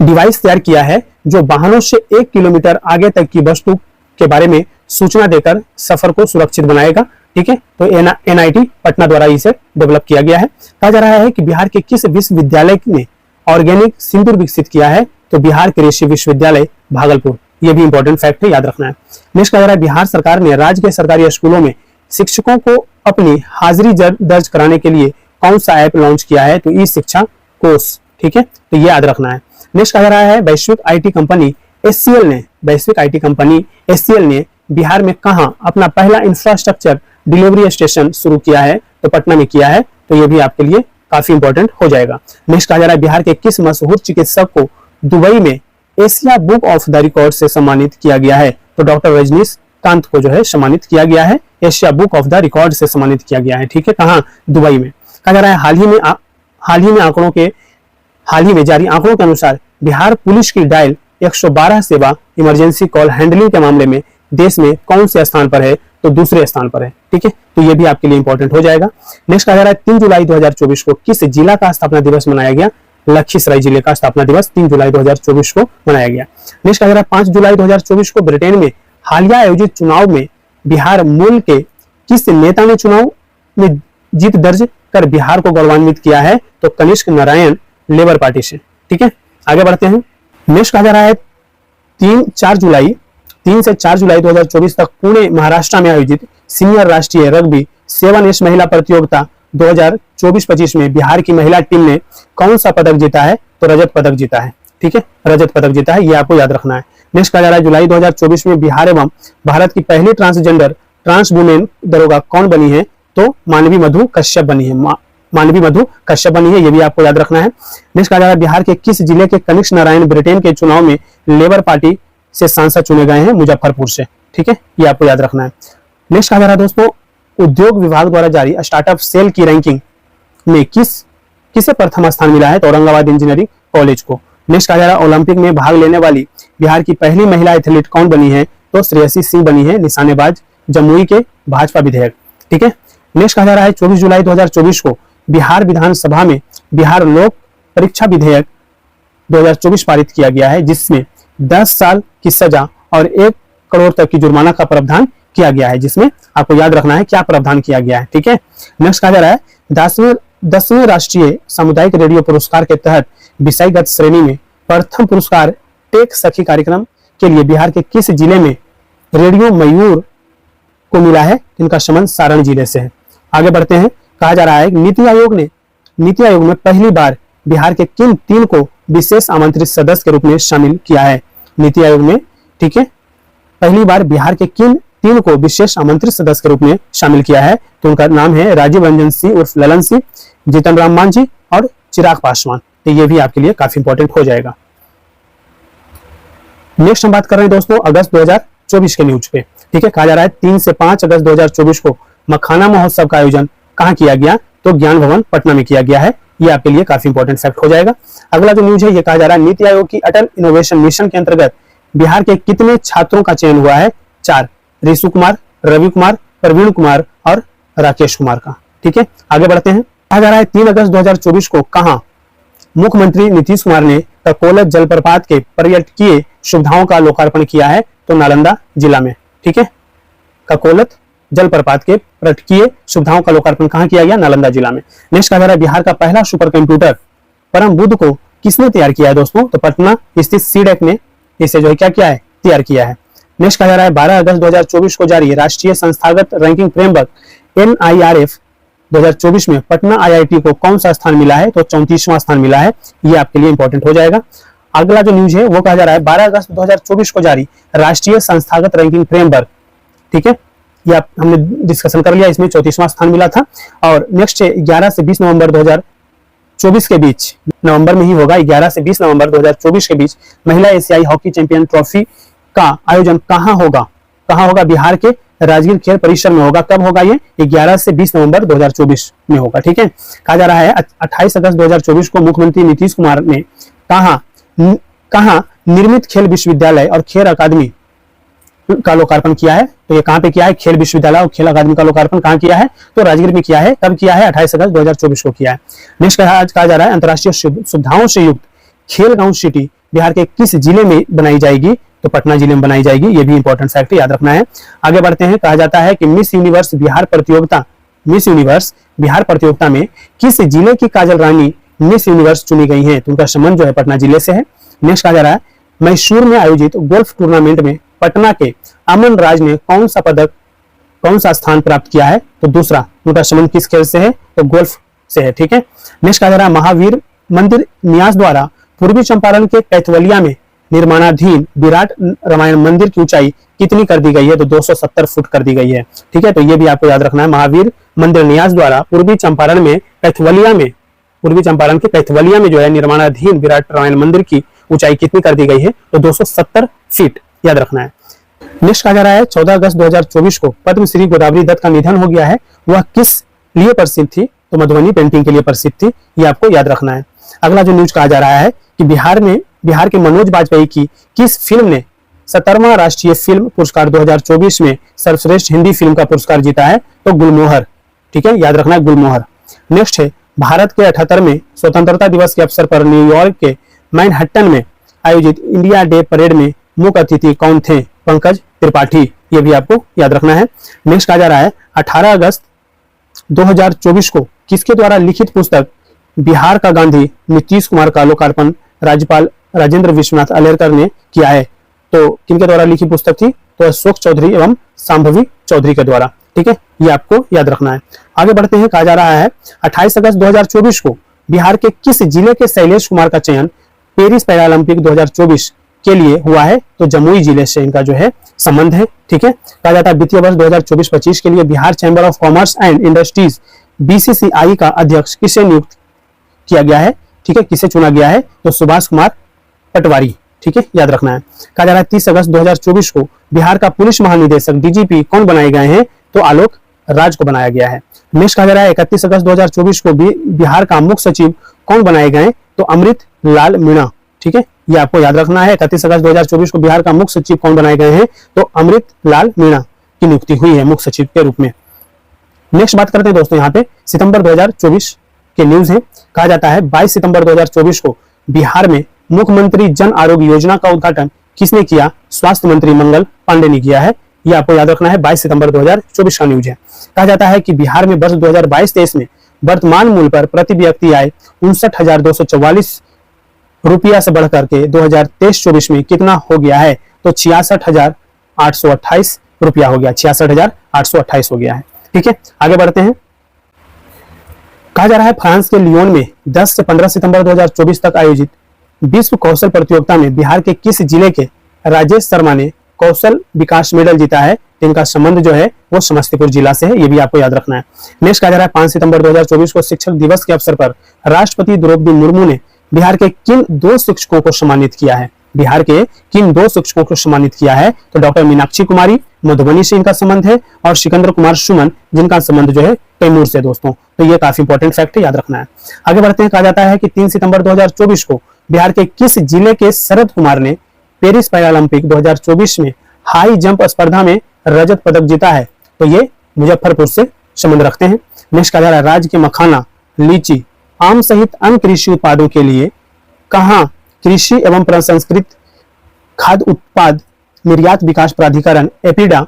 device तैयार किया है जो वाहनों से 1 किलोमीटर आगे तक की वस्तु के बारे में सूचना देकर सफर को सुरक्षित बनाएगा? ठीक है, तो NIT पटना द्वारा इसे डेवलप किया गया है। कहा जा रहा है कि बिहार के किस विश्वविद्यालय ने ऑर्गेनिक सिंदूर विकसित किया है? तो बिहार कृषि विश्वविद्यालय भागलपुर। ये भी इंपॉर्टेंट फैक्ट है, याद रखना है। नेक्स्ट कहा जा रहा है बिहार सरकार ने राज्य के सरकारी स्कूलों में शिक्षकों को अपनी हाजिरी दर्ज कराने के लिए कौन सा ऐप लॉन्च किया है? तो ई शिक्षा कोर्स। ठीक है, तो ये याद रखना है। नेक्स्ट कहा जा रहा है वैश्विक IT कंपनी HCL ने बिहार में कहां अपना पहला इंफ्रास्ट्रक्चर डिलीवरी स्टेशन शुरू किया है? तो पटना में किया है। तो ये भी आपके लिए काफी इंपॉर्टेंट हो जाएगा। नेक्स्ट कहा जा रहा है बिहार के किस मशहूर चिकित्सक को दुबई में Asia book of the record से सम्मानित किया गया है? तो डॉक्टर रजनीश कांत को जो है सम्मानित किया गया है, Asia book of the record से सम्मानित किया गया है। ठीक है, कहां? दुबई में। कहा जा रहा है हाल ही में जारी आंकड़ों के अनुसार बिहार पुलिस की डायल 112 सेवा इमरजेंसी कॉल हैंडलिंग के मामले में देश में कौन से स्थान पर है? तो दूसरे स्थान पर है। ठीक है, तो ये भी आपके लिए इंपॉर्टेंट हो जाएगा। नेक्स्ट कहा जा रहा है 3 जुलाई 2024 को किस जिला का स्थापना दिवस मनाया गया? लखीसराय जिले का स्थापना दिवस 3 जुलाई 2024 को मनाया गया। नेक्स्ट कहा जा रहा है 5 जुलाई 2024 को ब्रिटेन में हालिया आयोजित चुनाव में बिहार मूल के किस नेता ने चुनाव में जीत दर्ज कर बिहार को गौरवान्वित किया है? तो कनिष्क नारायण लेबर पार्टी से। ठीक है, आगे बढ़ते हैं। नेक्स्ट कहा जा रहा है 4 3 से 4 जुलाई 2024 तक पुणे महाराष्ट्र में आयोजित सीनियर राष्ट्रीय रग्बी 7 महिला प्रतियोगिता 2024-25 में बिहार की महिला टीम ने कौन सा पदक जीता है? तो रजत पदक जीता है। ठीक है, रजत पदक जीता है, ये आपको याद रखना है। नेक्स्ट कहा जा रहा है जुलाई 2024 में बिहार एवं भारत की पहली ट्रांसजेंडर ट्रांस वुमेन दरोगा कौन बनी है? तो मानवी मधु कश्यप बनी है। मानवी मधु कश्यप बनी है, ये भी आपको याद रखना है। नेक्स्ट कहा जा रहा है बिहार के किस जिले के कनिष्क नारायण ब्रिटेन के चुनाव में लेबर पार्टी से सांसद चुने गए हैं? मुजफ्फरपुर से। ठीक है, ये आपको याद रखना है। नेक्स्ट कहा जा रहा है दोस्तों उद्योग विभाग द्वारा जारी स्टार्टअप सेल की रैंकिंग में किसे प्रथम स्थान मिला है? तो औरंगाबाद इंजीनियरिंग कॉलेज को। नेक्स्ट कहा जा रहा है ओलंपिक में भाग लेने वाली बिहार की पहली महिला एथलीट कौन बनी है? तो श्रेयसी सिंह बनी है, निशानेबाज, जमुई के भाजपा विधायक। ठीक है, नेक्स्ट कहा जा रहा है 24 जुलाई 2024 को बिहार विधानसभा में बिहार लोक परीक्षा विधेयक 2024 पारित किया गया है, जिसमें 10 साल की सजा और 1 करोड़ तक की जुर्माना का प्रावधान किया गया है, जिसमें आपको याद रखना है क्या प्रावधान किया गया है। ठीक है, नेक्स्ट कहा जा रहा है 10वें राष्ट्रीय सामुदायिक रेडियो पुरस्कार के तहत विषयगत श्रेणी में प्रथम पुरस्कार टेक सखी कार्यक्रम के लिए बिहार के किस जिले में रेडियो मयूर को मिला है? इनका संबंध सारण जिले से है। आगे बढ़ते हैं, कहा जा रहा है नीति आयोग में पहली बार बिहार के किन 3 को विशेष आमंत्रित सदस्य के रूप में शामिल किया है? नीति आयोग में, ठीक है, पहली बार बिहार के किन 3 को विशेष आमंत्रित सदस्य के रूप में शामिल किया है? तो उनका नाम है राजीव रंजन सिंह उर्फ ललन सिंह, जीतन राम मांझी और चिराग पासवान। तो ये भी आपके लिए काफी इंपॉर्टेंट हो जाएगा। नेक्स्ट हम बात कर रहे हैं दोस्तों अगस्त 2024 के न्यूज पे। ठीक है, कहा जा रहा है 3 से 5 अगस्त 2024 को मखाना महोत्सव का आयोजन कहाँ किया गया? तो ज्ञान भवन पटना में किया गया है। ये आपके लिए काफी इंपॉर्टेंट फैक्ट हो जाएगा। अगला जो न्यूज है ये कहा जा रहा है नीति आयोग की अटल इनोवेशन मिशन के अंतर्गत बिहार के कितने छात्रों का चयन हुआ है? 4, ऋषु कुमार, रवि कुमार, प्रवीण कुमार और राकेश कुमार का। ठीक है, आगे बढ़ते हैं। कहा जा रहा है 3 अगस्त 2024 को कहां मुख्यमंत्री नीतीश कुमार ने ककोलत जलप्रपात के पर्यटकीय सुविधाओं का लोकार्पण किया है? तो नालंदा जिला में। ठीक है, ककोलत जलप्रपात के पर्यटकीय सुविधाओं का लोकार्पण कहां किया गया? नालंदा जिला में। नेक्स्ट कहा जा रहा है बिहार का पहला सुपर कंप्यूटर परम बुद्ध को किसने तैयार किया है दोस्तों? तो पटना स्थित सीडेक ने इसे जो है क्या किया है? तैयार किया है। नेक्स्ट कहा जा रहा है 12 अगस्त 2024 को जारी राष्ट्रीय संस्थागत रैंकिंग फ्रेमवर्क NIRF 2024 में पटना IIT को कौन सा स्थान मिला है? तो 34वां स्थान मिला है। ये आपके लिए इंपॉर्टेंट हो जाएगा। अगला जो न्यूज है वो कहा जा रहा है 12 अगस्त 2024 को जारी राष्ट्रीय संस्थागत रैंकिंग फ्रेमवर्क। ठीक है, ये हमने डिस्कशन कर लिया, इसमें 34वां स्थान मिला था। और नेक्स्ट है 11 से 20 नवंबर 2024 के बीच, नवंबर में ही होगा, 11 से 20 नवंबर 2024 के बीच महिला एशियाई हॉकी चैंपियन ट्रॉफी का आयोजन कहाँ होगा? बिहार के राजगीर खेल परिसर में होगा। कब होगा ये? 11 से 20 नवंबर 2024 में होगा। ठीक है, कहा जा रहा है 28 अगस्त 2024 को मुख्यमंत्री नीतीश कुमार ने कहा निर्मित खेल विश्वविद्यालय और खेल अकादमी का लोकार्पण किया है? तो ये कहां पे किया है? खेल विश्वविद्यालय और खेल अकादमी का लोकार्पण कहां किया है? तो राजगीर में किया है। कब किया है? 28 अगस्त 2024 को किया है। नेक्स्ट आज कहा जा रहा है अंतर्राष्ट्रीय सुविधाओं से युक्त खेल गांव सिटी बिहार के किस जिले में बनाई जाएगी? तो पटना जिले में बनाई जाएगी। ये भी इंपॉर्टेंट फैक्ट याद रखना है। आगे बढ़ते हैं, कहा जाता है कि मिस यूनिवर्स बिहार प्रतियोगिता में किस जिले की काजल रानी मिस यूनिवर्स चुनी गई है? तो उनका संबंध जो है पटना जिले से है। नेक्स्ट कहा जा रहा है मैसूर में आयोजित गोल्फ टूर्नामेंट में पटना के अमन राज ने कौन सा स्थान प्राप्त किया है? तो दूसरा। उनका संबंध किस खेल से है? तो गोल्फ से है। ठीक है, नेक्स्ट कहा जा रहा है महावीर मंदिर न्यास द्वारा पूर्वी चंपारण के कैथवलिया में निर्माणाधीन विराट रामायण मंदिर की ऊंचाई कितनी कर दी गई है? तो 270 फुट कर दी गई है। ठीक है, तो ये भी आपको याद रखना है। महावीर मंदिर न्यास द्वारा पूर्वी चंपारण के कैथवलिया में जो है निर्माणाधीन विराट रामायण मंदिर की ऊंचाई कितनी कर दी गई है? तो 270 फीट याद रखना है। नेक्स्ट कहा जा रहा है 14 अगस्त 2024 को पद्मश्री गोदावरी दत्त का निधन हो गया है। वह किस लिए प्रसिद्ध थी? तो मधुबनी पेंटिंग के लिए प्रसिद्ध थी। ये आपको याद रखना है। अगला जो न्यूज कहा जा रहा है कि बिहार के मनोज बाजपेयी की किस फिल्म ने 17वां राष्ट्रीय फिल्म पुरस्कार 2024 में सर्वश्रेष्ठ हिंदी फिल्म का पुरस्कार जीता है? तो गुलमोहर। ठीक है, याद रखना है गुलमोहर। नेक्स्ट है भारत के 78वें स्वतंत्रता दिवस के अवसर पर न्यूयॉर्क के मैनहट्टन में आयोजित इंडिया डे परेड में मुख्य अतिथि कौन थे? पंकज त्रिपाठी। ये भी आपको याद रखना है। नेक्स्ट कहा जा रहा है 18 अगस्त 2024 को किसके द्वारा लिखित पुस्तक बिहार का गांधी नीतीश कुमार का लोकार्पण राज्यपाल राजेंद्र विश्वनाथ अलेरकर ने किया है? तो किनके द्वारा लिखी पुस्तक थी? तो अशोक चौधरी एवं शांभवी चौधरी के द्वारा। ठीक है, ये आपको याद रखना है। आगे बढ़ते हैं। कहा जा रहा है 28 अगस्त 2024 को बिहार के किस जिले के शैलेश कुमार का चयन पेरिस पैरालंपिक 2024 के लिए हुआ है? तो जमुई जिले से इनका जो है संबंध है। ठीक है, कहा जाता है वित्तीय वर्ष 2024-25 के लिए Bihar chamber of commerce and industries BCCI का अध्यक्ष किसे नियुक्त किया गया है? ठीक है, किसे चुना गया है? तो सुभाष कुमार पटवारी। ठीक है, याद रखना है। कहा जा रहा है 30 अगस्त 2024 को बिहार का पुलिस महानिदेशक DGP कौन बनाए गए हैं? तो आलोक राज को बनाया गया है। नेक्स्ट कहा जा रहा है 31 अगस्त 2024 को बिहार का मुख्य सचिव कौन बनाए गए? तो अमृत लाल मीणा। ठीक है, ये आपको याद रखना है। 31 अगस्त 2024 को बिहार का मुख्य सचिव कौन बनाए गए हैं? तो अमृत लाल मीणा की नियुक्ति हुई है मुख्य सचिव के रूप में। नेक्स्ट बात करते हैं दोस्तों, यहाँ पे सितंबर 2024 के न्यूज है। कहा जाता है 22 सितंबर 2024 को बिहार में मुख्यमंत्री जन आरोग्य योजना का उद्घाटन किसने किया? स्वास्थ्य मंत्री मंगल पांडे ने किया है। ये आपको याद रखना है। 22 सितंबर 2024 का न्यूज है। कहा जाता है कि बिहार में वर्ष 2022-23 में वर्तमान मूल्य पर प्रति व्यक्ति आय 59,244 रुपया से बढ़कर के 2023-24 में कितना हो गया है? तो 66,828 रुपया हो गया। 66,828 हो गया है। ठीक है, आगे बढ़ते हैं। कहा जा रहा है फ्रांस के लियोन में 10 से 15 सितंबर 2024 तक आयोजित विश्व कौशल प्रतियोगिता में बिहार के किस जिले के राजेश शर्मा ने कौशल विकास मेडल जीता है? इनका संबंध जो है वो समस्तीपुर जिला से है। ये भी आपको याद रखना है। नेक्स्ट कहा जा रहा है 5 सितंबर 2024 को शिक्षक दिवस के अवसर पर राष्ट्रपति द्रौपदी मुर्मू ने बिहार के किन 2 शिक्षकों को सम्मानित किया है? बिहार के किन 2 शिक्षकों को सम्मानित किया है? तो डॉक्टर मीनाक्षी कुमारी मधुबनी से इनका संबंध है और सिकंदर कुमार सुमन जिनका संबंध जो है कैमूर से दोस्तों। तो ये काफी इंपॉर्टेंट फैक्ट है, याद रखना है। आगे बढ़ते हैं। कहा जाता है कि 3 सितंबर 2024 को बिहार के किस जिले के शरद कुमार ने पेरिस पैरालंपिक 2024 में हाई जंप स्पर्धा में रजत पदक जीता है? तो ये मुजफ्फरपुर से संबंध रखते हैं। नेक्स्ट कहा जा रहा है राज्य के मखाना, लीची, आम सहित अन्य कृषि उत्पादों के लिए कहां कृषि एवं प्रसंस्कृत खाद्य उत्पाद निर्यात विकास प्राधिकरण एपीडा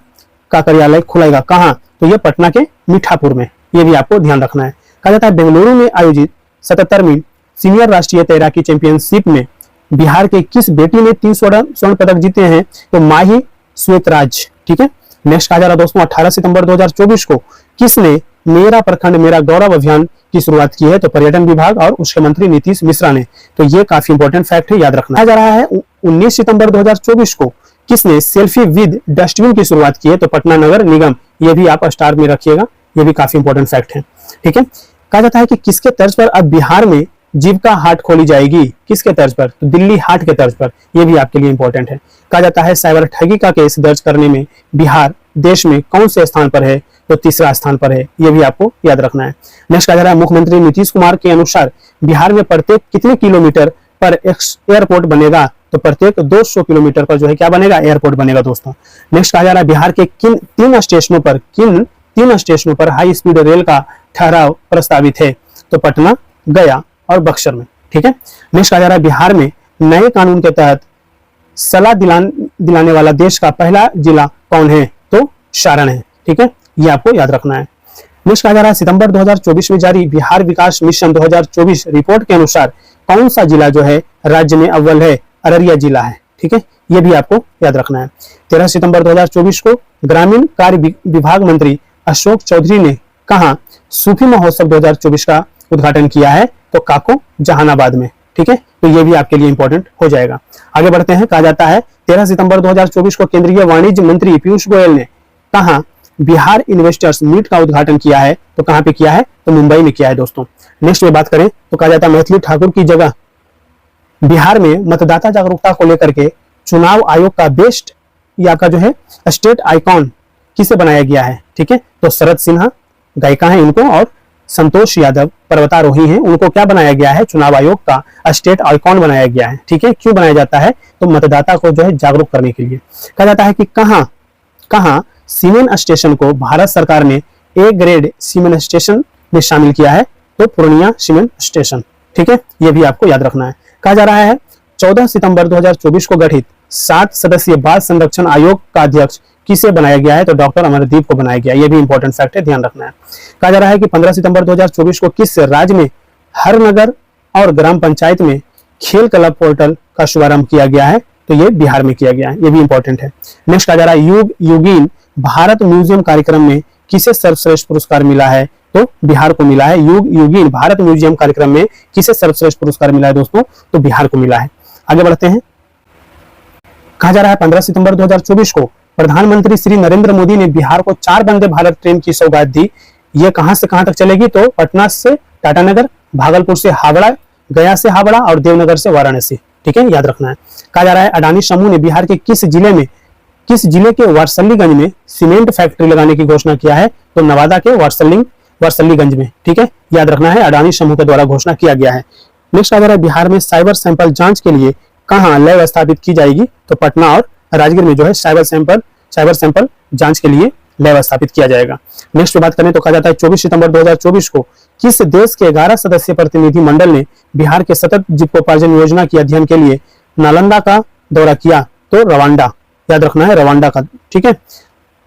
का कार्यालय खुलेगा? कहां? तो ये पटना के मीठापुर में। ये भी आपको ध्यान रखना है। कहा जाता है बेंगलुरु में आयोजित 77वीं सीनियर राष्ट्रीय तैराकी चैंपियनशिप में बिहार के किस बेटी ने 3 स्वर्ण पदक जीते हैं? तो माही श्वेतराज। ठीक है, नेक्स्ट कहा जा रहा है दोस्तों 18 सितंबर 2024 को किसने मेरा प्रखंड मेरा गौरव अभियान की शुरुआत की है? तो पर्यटन विभाग और उसके मंत्री नीतीश मिश्रा ने। तो ये काफी इंपॉर्टेंट फैक्ट है, याद रखना। जा रहा है 19 सितंबर 2024 को किसने सेल्फी विद डस्टबिन की शुरुआत की है? तो पटना नगर निगम। ये भी आप स्टार में रखिएगा, ये भी काफी इंपॉर्टेंट फैक्ट है। ठीक है, कहा जाता है कि किसके तर्ज पर अब बिहार में जीविका हाट खोली जाएगी? किसके तर्ज पर? तो दिल्ली हाट के तर्ज पर। यह भी आपके लिए इंपॉर्टेंट है। कहा जाता है साइबर ठगी का केस दर्ज करने में बिहार देश में कौन से स्थान पर है? तो तीसरा स्थान पर है। यह भी आपको याद रखना है। नेक्स्ट कहा जा रहा है मुख्यमंत्री नीतीश कुमार के अनुसार बिहार में प्रत्येक कितने किलोमीटर पर एयरपोर्ट बनेगा? तो प्रत्येक 200 किलोमीटर पर जो है क्या बनेगा? एयरपोर्ट बनेगा दोस्तों। नेक्स्ट कहा जा रहा है बिहार के किन 3 स्टेशनों पर हाई स्पीड रेल का ठहराव प्रस्तावित है? तो पटना, गया और बक्सर में। ठीक है, नेक्स्ट कहा जा रहा है बिहार में नए कानून के तहत सलाह दिलाने वाला देश का पहला जिला कौन है? तो सारण है। ठीक है, ये आपको याद रखना है। नेक्स्ट कहा जा रहा है सितंबर 2024 में जारी बिहार विकास मिशन 2024 रिपोर्ट के अनुसार कौन सा जिला जो है राज्य में अव्वल है? अररिया जिला है। ठीक है, ये भी आपको याद रखना है। 13 सितंबर 2024 को ग्रामीण कार्य विभाग मंत्री अशोक चौधरी ने कहा सूफी महोत्सव 2024 का उद्घाटन किया है? तो काको जहानाबाद में। ठीक है, तो ये भी आपके लिए इंपॉर्टेंट हो जाएगा। आगे बढ़ते हैं। कहा जाता है 13 सितंबर 2024 को केंद्रीय वाणिज्य मंत्री पीयूष गोयल ने कहा बिहार इन्वेस्टर्स मीट का उद्घाटन किया है? तो कहां पे किया है? तो मुंबई में किया है दोस्तों। नेक्स्ट में बात करें तो कहा जाता है मैथिली ठाकुर की जगह बिहार में मतदाता जागरूकता को लेकर के चुनाव आयोग का बेस्ट या का जो है स्टेट आइकॉन किसे बनाया गया है? ठीक है, तो शरद सिन्हा गायिका है इनको और संतोष यादव पर्वतारोही हैं, उनको क्या बनाया गया है? चुनाव आयोग का स्टेट आइकॉन बनाया गया है। ठीक है, क्यों बनाया जाता है? तो मतदाता को जो है जागरूक करने के लिए। कहा जाता है कि कहां सीमेंट स्टेशन को भारत सरकार ने ए ग्रेड सीमेंट स्टेशन में शामिल किया है? तो पूर्णिया सीमेंट स्टेशन। ठीक है, यह भी आपको याद रखना है। कहा जा रहा है 14 सितंबर 2024 को गठित 7 सदस्यीय बाल संरक्षण आयोग का अध्यक्ष किसे बनाया गया है? तो डॉक्टर अमरदीप को बनाया गया। यह भी इंपॉर्टेंट फैक्ट है, ध्यान रखना है। कहा जा रहा है कि 15 सितंबर 2024 को किस राज्य में हर नगर और ग्राम पंचायत में खेल क्लब पोर्टल का शुभारंभ किया गया है? तो ये बिहार में किया गया है, ये भी इंपॉर्टेंट है। नेक्स्ट कहा जा रहा है युग युगीन भारत म्यूजियम कार्यक्रम में किसे सर्वश्रेष्ठ पुरस्कार मिला है, तो बिहार को मिला है। युग युगीन भारत म्यूजियम कार्यक्रम में किसे सर्वश्रेष्ठ पुरस्कार मिला है दोस्तों, तो बिहार को मिला है। आगे बढ़ते हैं। कहा जा रहा है 15 सितंबर 2024 को प्रधानमंत्री श्री नरेंद्र मोदी ने बिहार को 4 वंदे भारत ट्रेन की सौगात दी। ये कहां से कहां तक चलेगी, तो पटना से टाटानगर, भागलपुर से हावड़ा, गया से हावड़ा और देवनगर से वाराणसी। ठीक है, याद रखना है। कहा जा रहा है अडानी समूह ने बिहार के किस जिले के वारसलीगंज में सीमेंट फैक्ट्री लगाने की घोषणा किया है, तो नवादा के वारसलीगंज में। ठीक है, याद रखना है, अडानी समूह के द्वारा घोषणा किया गया है। नेक्स्ट कहा जा रहा है बिहार में साइबर सैंपल जांच के लिए कहां लैब स्थापित की जाएगी, तो पटना और राजगीर में जो है साइबर सैंपल जांच के लिए लैब स्थापित किया जाएगा। नेक्स्ट बात करें तो कहा जाता है 24 सितंबर 2024 को किस देश के 11 सदस्यीय प्रतिनिधि मंडल ने बिहार के सतत जीविकोपार्जन योजना के अध्ययन के लिए नालंदा का दौरा किया, तो रवांडा। याद रखना है, रवांडा का। ठीक है,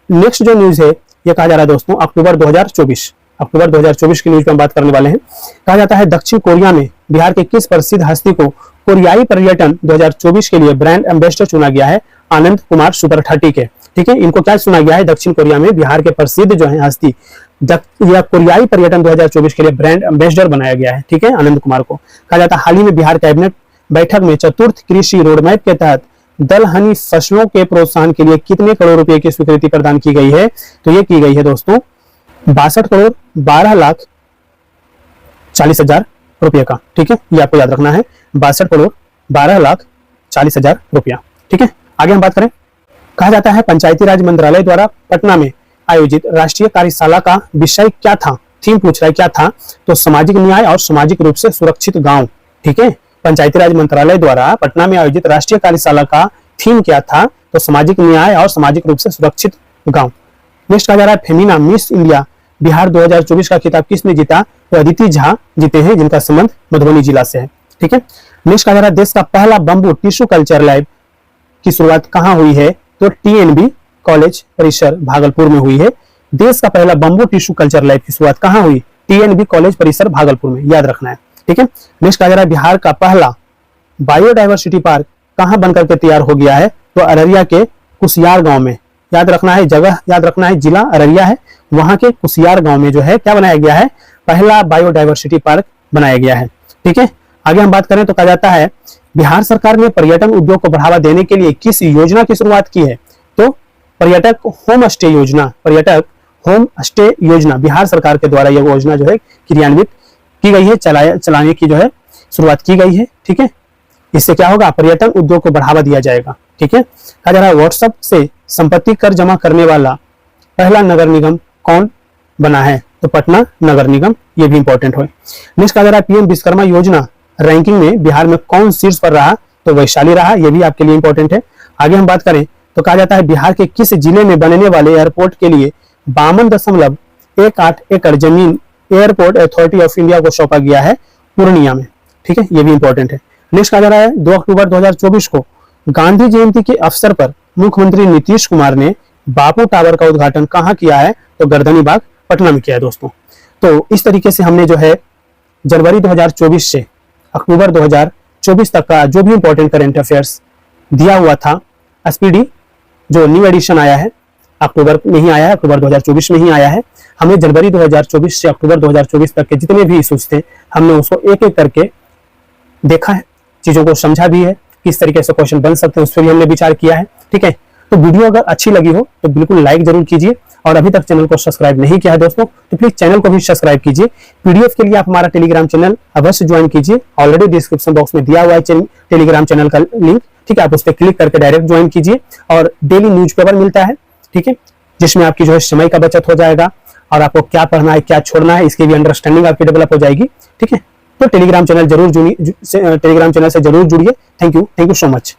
नेक्स्ट जो न्यूज है ये कहा जा रहा है दोस्तों अक्टूबर 2024 की न्यूज पर हम बात करने वाले हैं। कहा जाता है दक्षिण कोरिया में बिहार के किस प्रसिद्ध हस्ती को कोरियाई पर्यटन 2024 के लिए ब्रांड एम्बेसडर चुना गया है, आनंद कुमार सुपर 30 के। ठीक है, इनको क्या चुना गया है, दक्षिण कोरिया में बिहार के प्रसिद्ध जो है हस्ती या कोरियाई पर्यटन 2024 के लिए ब्रांड एम्बेसडर बनाया गया है। ठीक है, आनंद कुमार को। कहा जाता है हाल ही में बिहार कैबिनेट बैठक में चतुर्थ कृषि रोडमैप के तहत दलहनी फसलों के प्रोत्साहन के लिए कितने करोड़ रुपए की स्वीकृति प्रदान की गई है, तो ये की गई है दोस्तों 62 करोड़ 12,40,000 रुपए का। ठीक है, ये आपको याद रखना है, 62 करोड़ 12,40,000 रुपया। ठीक है, आगे हम बात करें। कहा जाता है पंचायती राज मंत्रालय द्वारा पटना में आयोजित राष्ट्रीय कार्यशाला का विषय क्या था, थीम पूछ रहा है क्या था, तो सामाजिक न्याय और सामाजिक रूप से सुरक्षित गांव। ठीक है, पंचायती राज मंत्रालय द्वारा पटना में आयोजित राष्ट्रीय कार्यशाला का थीम क्या था, तो सामाजिक न्याय और सामाजिक रूप से सुरक्षित गांव। नेक्स्ट कहा जा रहा है फेमिना मिस इंडिया बिहार 2024 का खिताब किसने जीता, तो अदिति झा जीते हैं, जिनका संबंध मधुबनी जिला से है। ठीक है, नेक्स्ट कहा जा रहा है देश का पहला बंबू टिश्यू कल्चर लैब की शुरुआत कहां हुई है, तो TNB कॉलेज परिसर भागलपुर में हुई है। देश का पहला बंबू टिश्यू कल्चर लैब की शुरुआत कहां हुई, TNB कॉलेज परिसर भागलपुर में। याद रखना है। ठीक है, नेक्स्ट कहा जा रहा है बिहार का पहला बायोडायवर्सिटी पार्क कहां बनकर के तैयार हो गया है, तो अररिया के कुसियार गांव में। याद रखना है, जगह याद रखना है, जिला अररिया है, वहां के कुसियार गांव में जो है क्या बनाया गया है, पहला बायोडायवर्सिटी पार्क बनाया गया है। ठीक है, आगे हम बात करें तो कहा जाता है बिहार सरकार ने पर्यटन उद्योग को बढ़ावा देने के लिए किस योजना की शुरुआत की है, तो पर्यटक होम स्टे योजना बिहार सरकार के द्वारा यह योजना जो है क्रियान्वित की गई है, चलाने की जो है शुरुआत की गई है। ठीक है, इससे क्या होगा, पर्यटन उद्योग को बढ़ावा दिया जाएगा। ठीक है, कहा जा रहा है व्हाट्सएप से संपत्ति कर जमा करने वाला पहला नगर निगम कौन बना है, तो पटना नगर निगम। ये भी इंपॉर्टेंट है। नेक्स्ट कहा जा रहा है पीएम विश्वकर्मा योजना रैंकिंग में बिहार में कौन शीर्ष पर रहा, तो वैशाली रहा। ये भी आपके लिए इंपॉर्टेंट है। आगे हम बात करें तो कहा जाता है बिहार के किस जिले में बनने वाले एयरपोर्ट के लिए 52.18 एकड़ जमीन एयरपोर्ट अथॉरिटी ऑफ इंडिया को सौंपा गया है, पूर्णिया में। ठीक है, ये भी इंपॉर्टेंट है। नेक्स्ट कहा जा रहा है 2 अक्टूबर 2024 को गांधी जयंती के अवसर पर मुख्यमंत्री नीतीश कुमार ने बापू टावर का उद्घाटन कहां किया है, तो गर्दनी बाग पटना में किया है दोस्तों। तो इस तरीके से हमने जो है जनवरी 2024 से अक्टूबर 2024 तक का जो भी इंपॉर्टेंट करंट अफेयर्स दिया हुआ था, एसपीडी जो न्यू एडिशन आया है अक्टूबर में ही आया है, अक्टूबर 2024 में ही आया है। हमने जनवरी 2024 से अक्टूबर 2024 तक के जितने भी इश्यूज थे हमने उसको एक एक करके देखा है, चीजों को समझा भी है, किस तरीके से क्वेश्चन बन सकते हैं उस पर भी हमने विचार किया है। ठीक है, तो वीडियो अगर अच्छी लगी हो तो बिल्कुल लाइक जरूर कीजिए, और अभी तक चैनल को सब्सक्राइब नहीं किया है दोस्तों तो प्लीज चैनल को भी सब्सक्राइब कीजिए। पीडीएफ के लिए आप हमारा टेलीग्राम चैनल अवश्य ज्वाइन कीजिए, ऑलरेडी डिस्क्रिप्शन बॉक्स में दिया हुआ है टेलीग्राम चैनल का लिंक। ठीक है, आप उस पर क्लिक करके डायरेक्ट ज्वाइन कीजिए, और डेली न्यूज़पेपर मिलता है। ठीक है, जिसमें आपकी जो है समय का बचत हो जाएगा, और आपको क्या पढ़ना है क्या छोड़ना है इसकी भी अंडरस्टैंडिंग आपकी डेवलप हो जाएगी। ठीक है, तो टेलीग्राम चैनल से जरूर जुड़िए। Thank you so much.